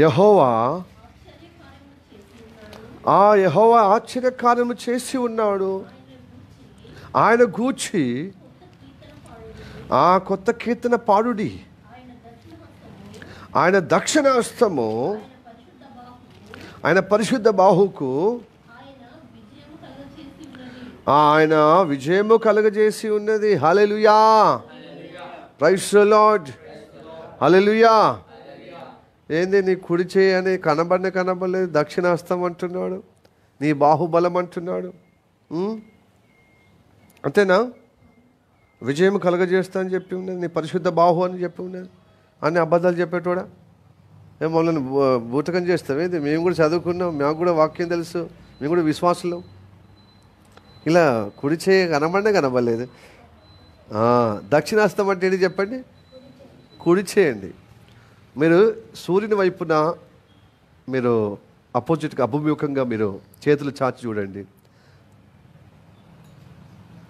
యెహోవా ఆశ్చర్యకార్యము చేసి ఉన్నాడు. ఆయన గూర్చి ఆ కొత్త కీర్తన పాడుడి. ఆయన దక్షిణ హస్తము, ఆయన పరిశుద్ధ బాహుకు ఆయన విజయము కలుగజేసి ఉన్నది. హల్లెలూయా, ప్రైజ్ ది లార్డ్. హల్లెలూయా. ఏంది నీ కుడి చేయి అని కనబడలేదు, దక్షిణాస్తం అంటున్నాడు, నీ బాహుబలం అంటున్నాడు. అంతేనా? విజయం కలగజేస్తా అని చెప్పి ఉన్నది, నీ పరిశుద్ధ బాహు అని చెప్పి ఉన్నది. అన్ని అబద్ధాలు చెప్పేటోడా? మమ్మల్ని బూటకం చేస్తావేంది? మేము కూడా చదువుకున్నాం, మాకు కూడా వాక్యం తెలుసు, మేము కూడా విశ్వాసులు. ఇలా కుడి చేయి కనబడలేదు. దక్షిణాస్తం అంటే ఏంటి చెప్పండి? కుడి చేయండి. మీరు సూర్యుని వైపున మీరు అపోజిట్గా అభిముఖంగా మీరు చేతులు చాచి చూడండి.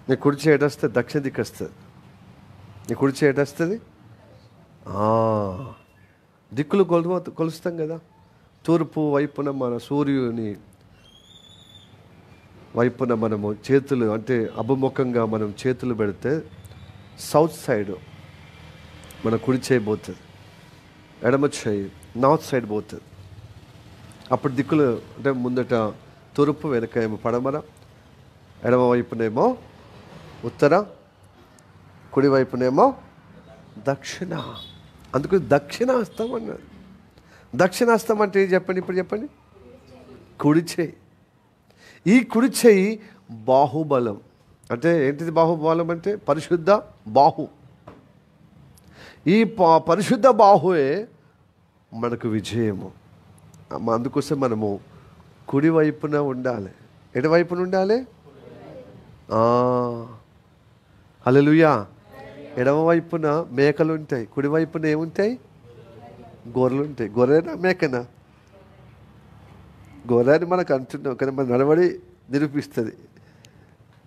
నీ కుడి చేయడం వస్తే దక్షిణ దిక్కు వస్తుంది. నీ కుడి చేయడం వస్తుంది. దిక్కులు కొలుస్తాం కదా. తూర్పు వైపున మన సూర్యుని వైపున మనము చేతులు అంటే అభిముఖంగా మనం చేతులు పెడితే సౌత్ సైడ్ మన కుడి చేయబోతుంది, ఎడమ చేయి నార్త్ సైడ్ పోతుంది. అప్పుడు దిక్కులు అంటే ముందట తూర్పు, వెనక ఏమో పడమర, ఎడమ వైపునేమో ఉత్తర, కుడి వైపునేమో దక్షిణ. అందుకు దక్షిణాస్తం అన్నారు. దక్షిణాస్తం అంటే ఏం చెప్పండి? ఇప్పుడు చెప్పండి. కుడి చేయి. ఈ కుడి చేయి బాహుబలం. అంటే ఏంటిది బాహుబలం అంటే? పరిశుద్ధ బాహు. ఈ పరిశుద్ధ బాహువే మనకు విజయము. అందుకోసం మనము కుడి వైపున ఉండాలి. ఎడవైపున ఉండాలి. హల్లెలూయా. ఎడమ వైపున మేకలు ఉంటాయి, కుడి వైపున ఏముంటాయి? గొర్రెలు ఉంటాయి. గొర్రెనా మేకనా? గొర్రె అని మనకు అంటున్నాం, కానీ మన నడవడి నిరూపిస్తుంది.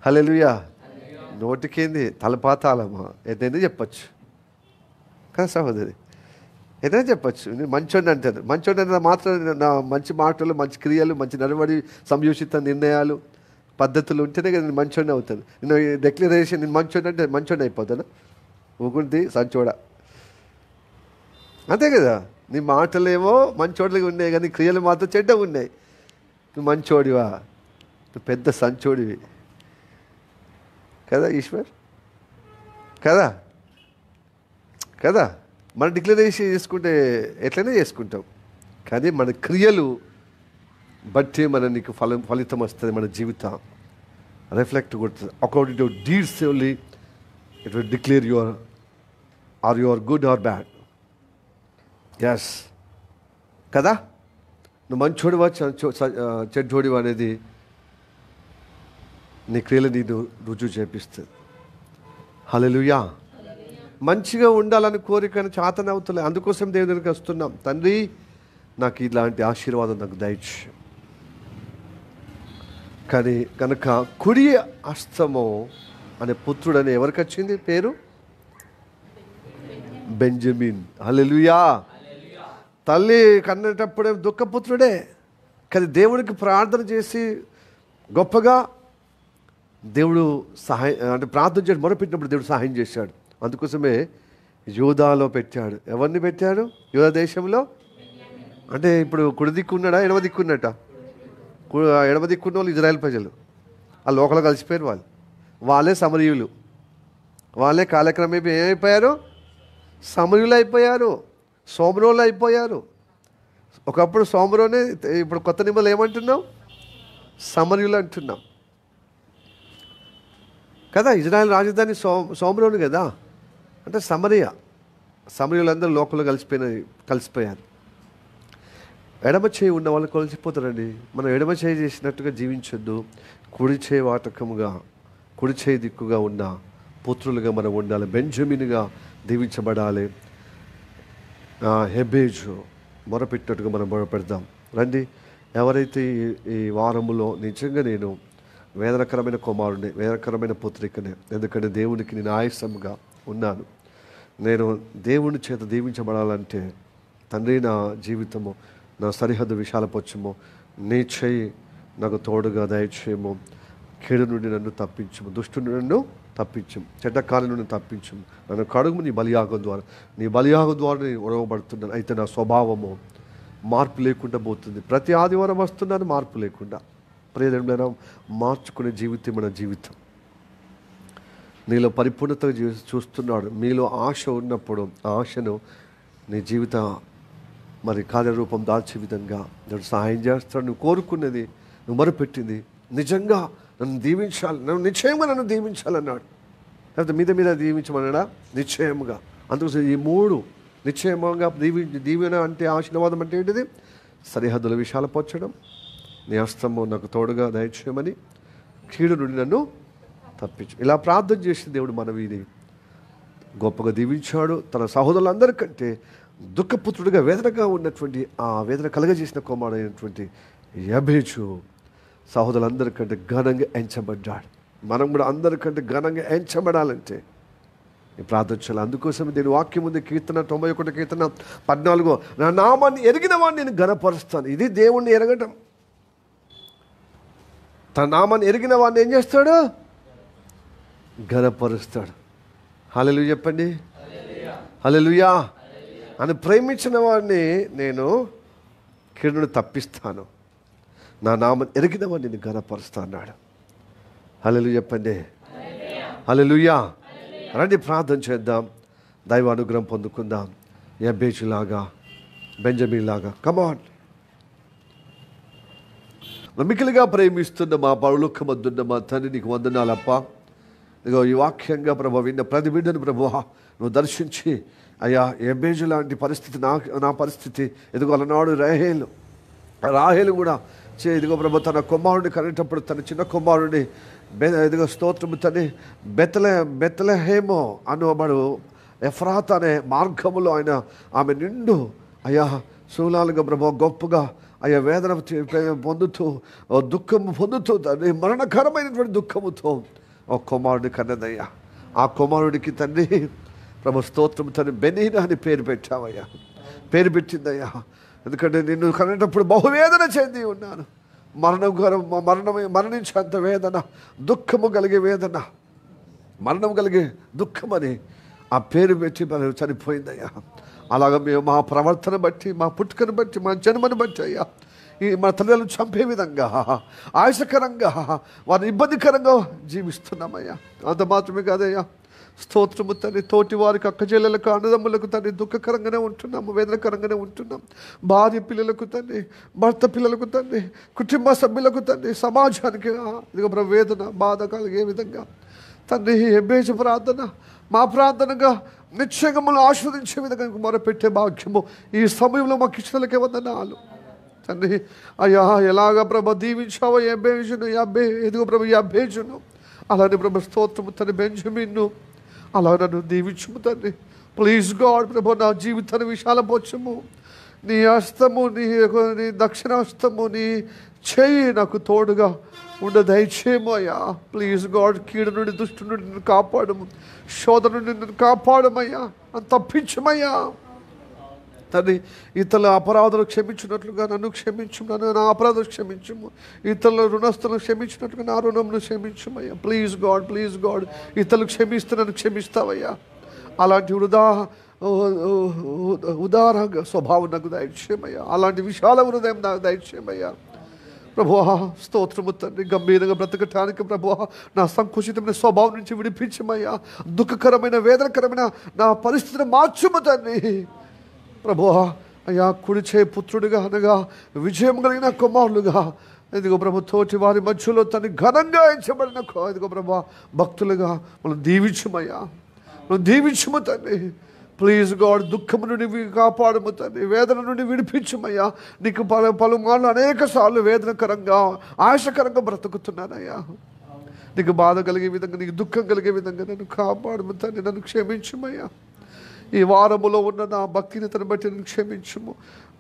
హల్లెలూయా. నోటికేంది తలపాతాలమా ఏదైనా చెప్పచ్చు కదా సహోదరి, ఏదైనా చెప్పచ్చు. నేను మంచోడిని అంటాను. మంచోడి అంటే మాత్రం నా మంచి మాటలు, మంచి క్రియలు, మంచి నడవడి, సంయోషిత నిర్ణయాలు, పద్ధతులు ఉంటేనే కదా నేను మంచోడిని అవుతాను. నేను డిక్లరేషన్ నేను మంచోడి అంటే మంచోడిని అయిపోతాను. ఊగుంది సంచోడ, అంతే కదా. నీ మాటలేమో మంచోడిగా ఉన్నాయి, కానీ క్రియలు మాత్రం చెడ్డగా ఉన్నాయి. నువ్వు మంచోడివా? నువ్వు పెద్ద సంచోడివి కదా ఈశ్వర్, కదా కదా. మనం డిక్లరేషన్ చేసుకుంటే ఎట్లయినా చేసుకుంటాం, కానీ మన క్రియలు బట్టి నీకు ఫలితం వస్తుంది. మన జీవితం రిఫ్లెక్ట్ కొడుతుంది. According to deeds only it will declare your good or bad. Yes కదా. నువ్వు మంచోడివా చెడ్డోడివా అనేది నీ క్రియలు నీకు రుజువు చేపిస్తుంది. హల్లెలూయా. మంచిగా ఉండాలని కోరికను చాతనవుతలే. అందుకోసం దేవుని దగ్గరికి వస్తున్నాం. తండ్రి, నాకు ఇలాంటి ఆశీర్వాదం నాకు దయచేయి. కానీ కనుక కుడి హస్తము అనే పుత్రుడని ఎవరికి వచ్చింది పేరు? బెంజమిన్. హల్లెలూయా. తల్లి కన్నటప్పుడే దుఃఖపుత్రుడే, కానీ దేవుడికి ప్రార్థన చేసి గొప్పగా దేవుడు సహాయం అంటే ప్రార్థన చేసి మొరపెట్టినప్పుడు దేవుడు సహాయం చేశాడు. అందుకోసమే యూదాలో పెట్టాడు. ఎవరిని పెట్టాడు? యూదా దేశంలో. అంటే ఇప్పుడు కుడి దిక్కున్నాడా, ఎడమ దిక్కున్నట? ఎడమ దిక్కున్న వాళ్ళు ఇజ్రాయెల్ ప్రజలు, ఆ లోకలు కలిసిపోయారు. వాళ్ళే సమరీయులు. వాళ్ళే కాలక్రమే ఏమైపోయారు? సమరీయులు అయిపోయారు, సోమరోళ్ళు అయిపోయారు. ఒకప్పుడు సోమరోనే, ఇప్పుడు కొత్త నిబంధనలు ఏమంటున్నాం? సమరీయులు అంటున్నాం కదా. ఇజ్రాయెల్ రాజధాని సోమరోను కదా, అంటే సమరీయులందరూ లోకల్లో కలిసిపోయారు. ఎడమ చేయి ఉన్న వాళ్ళు కలిసిపోతారండి. మనం ఎడమ చేయి చేసినట్టుగా జీవించొద్దు. కుడి చేయి వాటకముగా, కుడి చేయి దిక్కుగా ఉన్న పుత్రులుగా మనం ఉండాలి. బెంజమిన్గా దీవించబడాలి. హెబేజు మొరపెట్టినట్టుగా మనం మొరపెడదాం. రండి. ఎవరైతే ఈ వారములో నిజంగా నేను వేదనకరమైన కుమారుడిని, వేదనకరమైన పుత్రికనే, ఎందుకంటే దేవునికి నేను ఆయాసంగా ఉన్నాను, నేను దేవుని చేత దీవించబడాలంటే తండ్రి నా జీవితము, నా సరిహద్దు విశాలపరచుము, నీ చేయి నాకు తోడుగా దయచేయము, కీడు నుండి నన్ను తప్పించుము, దుష్టుని నన్ను తప్పించుము, చెడ్డకాలం నుండి తప్పించుము, నన్ను కడుగు నీ బలియాగం ద్వారా. నీ బలియాగం ద్వారా నేను ఉడవబడుతున్నాను. అయితే నా స్వభావము మార్పు లేకుండా పోతుంది. ప్రతి ఆదివారం వస్తున్నాను మార్పు లేకుండా. ప్రియమైన మార్చుకునే జీవితం మన జీవితం. నీలో పరిపూర్ణత చూస్తున్నాడు. మీలో ఆశ ఉన్నప్పుడు ఆ ఆశను నీ జీవిత మరి కార్యరూపం దాల్చే విధంగా దేవుడు సహాయం చేస్తాడు. నువ్వు కోరుకున్నది, నువ్వు మొరపెట్టింది నిజంగా నన్ను దీవించాలి, నన్ను నిశ్చయంగా నన్ను దీవించాలన్నాడు. లేకపోతే మీద దీవించమన్నాడా? నిశ్చయముగా. అందుకోసం ఈ మూడు నిశ్చయంగా దీవెన అంటే ఆశీర్వాదం అంటే ఏంటిది? సరిహద్దుల విశాలపరచడం, నీ హస్తము నాకు తోడుగా దయచేయమని, కీడు నుండి నన్ను తప్పించు. ఇలా ప్రార్థన చేసి దేవుడు మన వీధి గొప్పగా దీవించాడు. తన సహోదరులందరికంటే దుఃఖపుత్రుడిగా వేదనగా ఉన్నటువంటి, ఆ వేదన కలగజేసిన కుమారుడైనటువంటి యబేజు సహోదరులందరికంటే ఘనంగా ఎంచబడ్డాడు. మనం కూడా అందరికంటే ఘనంగా ఎంచబడాలంటే ప్రార్థించాలి. అందుకోసం నేను వాక్యం ఉంది, కీర్తన 91 కీర్తన 14, నా నామాన్ని ఎరిగిన వాడిని నేను ఘనపరుస్తాను. ఇది దేవుణ్ణి ఎరగటం. తన నామాన్ని ఎరిగిన వాడిని ఏం చేస్తాడు? ఘనపరుస్తాడు. హల్లెలూయా చెప్పండి. హల్లెలూయా. అని ప్రేమించిన వాడిని నేను కీడును తప్పిస్తాను, నా నామం ఎరిగిన వాడిని నేను ఘనపరుస్తా అన్నాడు. హల్లెలూయా చెప్పండి. హల్లెలూయా. రండి ప్రార్థన చేద్దాం, దైవ అనుగ్రహం పొందుకుందాం. యబ్బేజులాగా, బెంజమిన్ లాగా. కమాన్. నమ్మికలుగా ప్రేమిస్తున్న మా పరలోకమందున్న మా తండ్రి, నీకు వందనాలప్ప. ఇదిగో ఈ వాక్యంగా ప్రభు విన్న ప్రతి బిడ్డను ప్రభు నువ్వు దర్శించి, అయ్యా యబ్బేజు లాంటి పరిస్థితి నా పరిస్థితి, ఇదిగో అలనాడు రాహేలు కూడా ఇదిగో ప్రభు తన కుమారుడిని కనేటప్పుడు తన చిన్న కుమారుడిని ఇదిగో స్తోత్రము తని బెత్లెహేము అనుబడు ఎఫ్రాతా అనే మార్గములో ఆమె నిండు అయ్యా శూలాలుగా ప్రభు గొప్పగా అయ్యా వేదన పొందుతూ దుఃఖము పొందుతూ మరణకరమైనటువంటి దుఃఖముతో ఒక కుమారుడి కన్నదయ్యా. ఆ కుమారుడికి తండ్రి ప్రభు స్తోత్రం తను బెనీనా అని పేరు పెట్టావయ్యా, పేరు పెట్టిందయ్యా. ఎందుకంటే నిన్ను కనేటప్పుడు బహువేదన చెంది ఉన్నాను. మరణించేంత వేదన, దుఃఖము కలిగే వేదన, మరణం కలిగే దుఃఖమని ఆ పేరు పెట్టి మనం చనిపోయిందయ్యా. అలాగ మేము మా ప్రవర్తన బట్టి, మా పుట్టుకను బట్టి, మా జన్మను బట్టి అయ్యా ఈ మన తల్లిదండ్రులను చంపే విధంగా ఆయాసకరంగా వారిని ఇబ్బందికరంగా జీవిస్తున్నామయ్యా. అంత మాత్రమే కాదయ్యా, స్తోత్రము తండ్రి, తోటి వారికి అక్క చెల్లెలకు అన్నదమ్ములకు తండ్రి దుఃఖకరంగానే ఉంటున్నాము, వేదనకరంగానే ఉంటున్నాం. భార్య పిల్లలకు తండ్రి, భర్త పిల్లలకు తండ్రి, కుటుంబ సభ్యులకు తండ్రి, సమాజానికి ఇదిగో ప్రభు వేదన బాధ కలిగే విధంగా తండ్రి యబ్బేజు ప్రార్థన మా ప్రార్థనగా నిశ్చయంగా మమ్మల్ని ఆస్వాదించే విధంగా మొరపెట్టే భాగ్యము ఈ సమయంలో మాకు ఇష్టలకే వందనాలు తండ్రి. అయ్యా ఎలాగ ప్రభు దీవించావో ఇదిగో ప్రభు యబ్బేజును, అలానే ప్రభు స్తోత్రము తండ్రి బెంజమిన్ను అలా నన్ను దీవించుము తండ్రి. ప్లీజ్ గాడ్ ప్రభు నా జీవితాన్ని విశాలపరచుము. నీ హస్తము, నీ దక్షిణ హస్తము, నీ చేయి నాకు తోడుగా ఉండ దయచేయము అయ్యా. ప్లీజ్ గాడ్, కీడు నుండి దుష్టు నుండి నిన్ను కాపాడము, శోధన నుండి నిన్ను కాపాడమయ్యా, తప్పించమయ్యా. తండ్రి, ఇతరుల అపరాధాలు క్షమించినట్లుగా నన్ను క్షమించు, నన్ను నా అపరాధాలు క్షమించము. ఇతరుల రుణస్తులను క్షమించినట్లుగా నా రుణంను క్షమించమయ్యా. ప్లీజ్ గాడ్, ఇతరులు క్షమిస్తే నన్ను క్షమిస్తావయ్యా. అలాంటి ఉదార స్వభావం నాకు దయచేయమయ్యా. అలాంటి విశాల హృదయం నాకు దయచేయమయ్యా. ప్రభువా, స్తోత్రము తండ్రి. గంభీరంగా బ్రతకటానికి ప్రభువా, నా సంకుచితమైన స్వభావం నుంచి విడిపించమయ్యా. దుఃఖకరమైన, వేదనకరమైన నా పరిస్థితిని మార్చుము తండ్రి. ప్రభువా అయ్యా, కుడిచే పుత్రుడిగా అనగా విజయం కలిగిన కుమారులుగా, ఇదిగో ప్రభు, తోటి వారి మధ్యలో తను ఘనంగా ఎంచబడిన ఇదిగో ప్రభు భక్తులుగా మనం దీవించమయ్యా, మనం దీవించము తండ్రి. ప్లీజ్ గాడ్, దుఃఖము నుండి కాపాడము తండ్రి, వేదన నుండి విడిపించమయ్యా. నీకు పలుమార్లు అనేక సార్లు వేదనకరంగా, ఆశకరంగా బ్రతుకుతున్నానయ్యా. నీకు బాధ కలిగే విధంగా, నీకు దుఃఖం కలిగే విధంగా నన్ను కాపాడము తండ్రి. నన్ను క్షమించమయ్యా. ఈ వారములో ఉన్న నా భక్తిని బట్టి నన్ను క్షమించుము,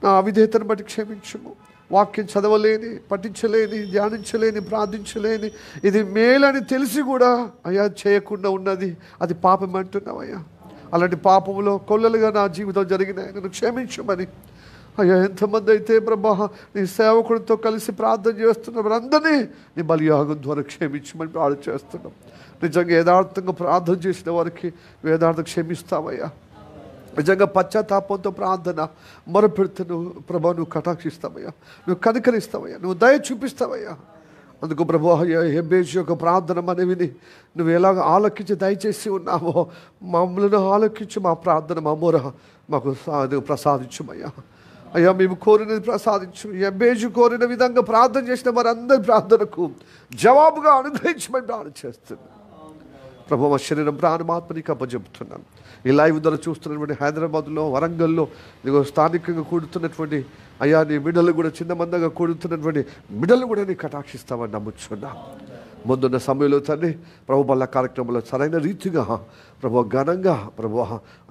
నా అవిధేయతను బట్టి క్షమించుము. వాక్యం చదవలేని, పఠించలేని, ధ్యానించలేని, ప్రార్థించలేని, ఇది మేలని తెలిసి కూడా అయ్యా చేయకుండా ఉన్నది, అది పాపం అంటున్నావయ్యా. అలాంటి పాపములో కొల్లలుగా నా జీవితం జరిగినాయి, నన్ను క్షమించమని. అయ్యా, ఎంతమంది అయితే ప్రభా నీ సేవకుడితో కలిసి ప్రార్థన చేస్తున్నారు, అందరినీ నీ బలియాగం ద్వారా క్షమించమని ప్రార్థన చేస్తున్నాం. నిజంగా యథార్థంగా ప్రార్థన చేసిన వారికి వేదార్థం క్షమిస్తావయ్యా. నిజంగా పశ్చాత్తాపంతో ప్రార్థన మొరపెడితే నువ్వు ప్రభా, నువ్వు కటాక్షిస్తావయ్యా, నువ్వు కనికరిస్తావయ్యా, నువ్వు దయ చూపిస్తావయ్యా. అందుకు ప్రభు, హెబేజు యొక్క ప్రార్థన మనవిని నువ్వు ఎలాగ ఆలకించి దయచేసి ఉన్నావో, మమ్మల్ని ఆలకించి మా ప్రార్థన, మా మొర మాకు ప్రసాదించుమయ్యా. అయ్యా, మేము కోరినది ప్రసాదించు. హెబేజు కోరిన విధంగా ప్రార్థన చేసిన వారందరి ప్రార్థనకు జవాబుగా అనుగ్రహించమని ప్రార్థన చేస్తున్నాను. ప్రభు, మా శరీరం, ప్రాణమాత్మనికి అప్పచెప్తున్నాను. ఈ లైవ్ ద్వారా చూస్తున్నటువంటి హైదరాబాద్లో, వరంగల్లో, ఇదిగో స్థానికంగా కూడుతున్నటువంటి అయ్యా నీ బిడ్డలు కూడా, చిన్న మందగా కూడుతున్నటువంటి బిడ్డలు కూడా నీ కటాక్షిస్తామని నమ్ముచున్నా. ముందున్న సమయంలో తండ్రి ప్రభు బల్ల కార్యక్రమంలో సరైన రీతిగా ప్రభు ఘనంగా ప్రభు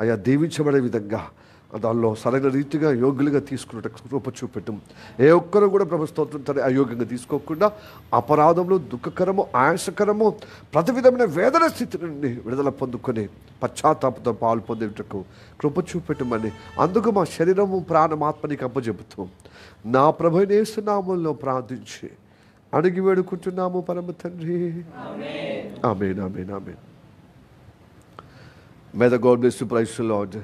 అయ్యా దీవించబడే విధంగా దానిలో సరైన రీతిగా యోగ్యులుగా తీసుకున్నట్టు కృప చూపెట్టు. ఏ ఒక్కరు కూడా ప్రభు స్తోత్రం తండ్రి అయోగ్యంగా తీసుకోకుండా అపరాధంలో, దుఃఖకరము, ఆయాసకరము, ప్రతి విధమైన వేదన స్థితి నుండి విడుదల పొందుకొని పశ్చాత్తాపంతో పాలు పొందేటకు కృప చూపెట్టమని, అందుకు మా శరీరము, ప్రాణమాత్మనికి అప్పచెబుతూ నా ప్రభువైన యేసు నామములో ప్రార్థించి అడిగి వేడుకుంటున్నాము పరమ తండ్రి. ఆమేన్, ఆమేన్, ఆమేన్. May the God bless you, praise the Lord.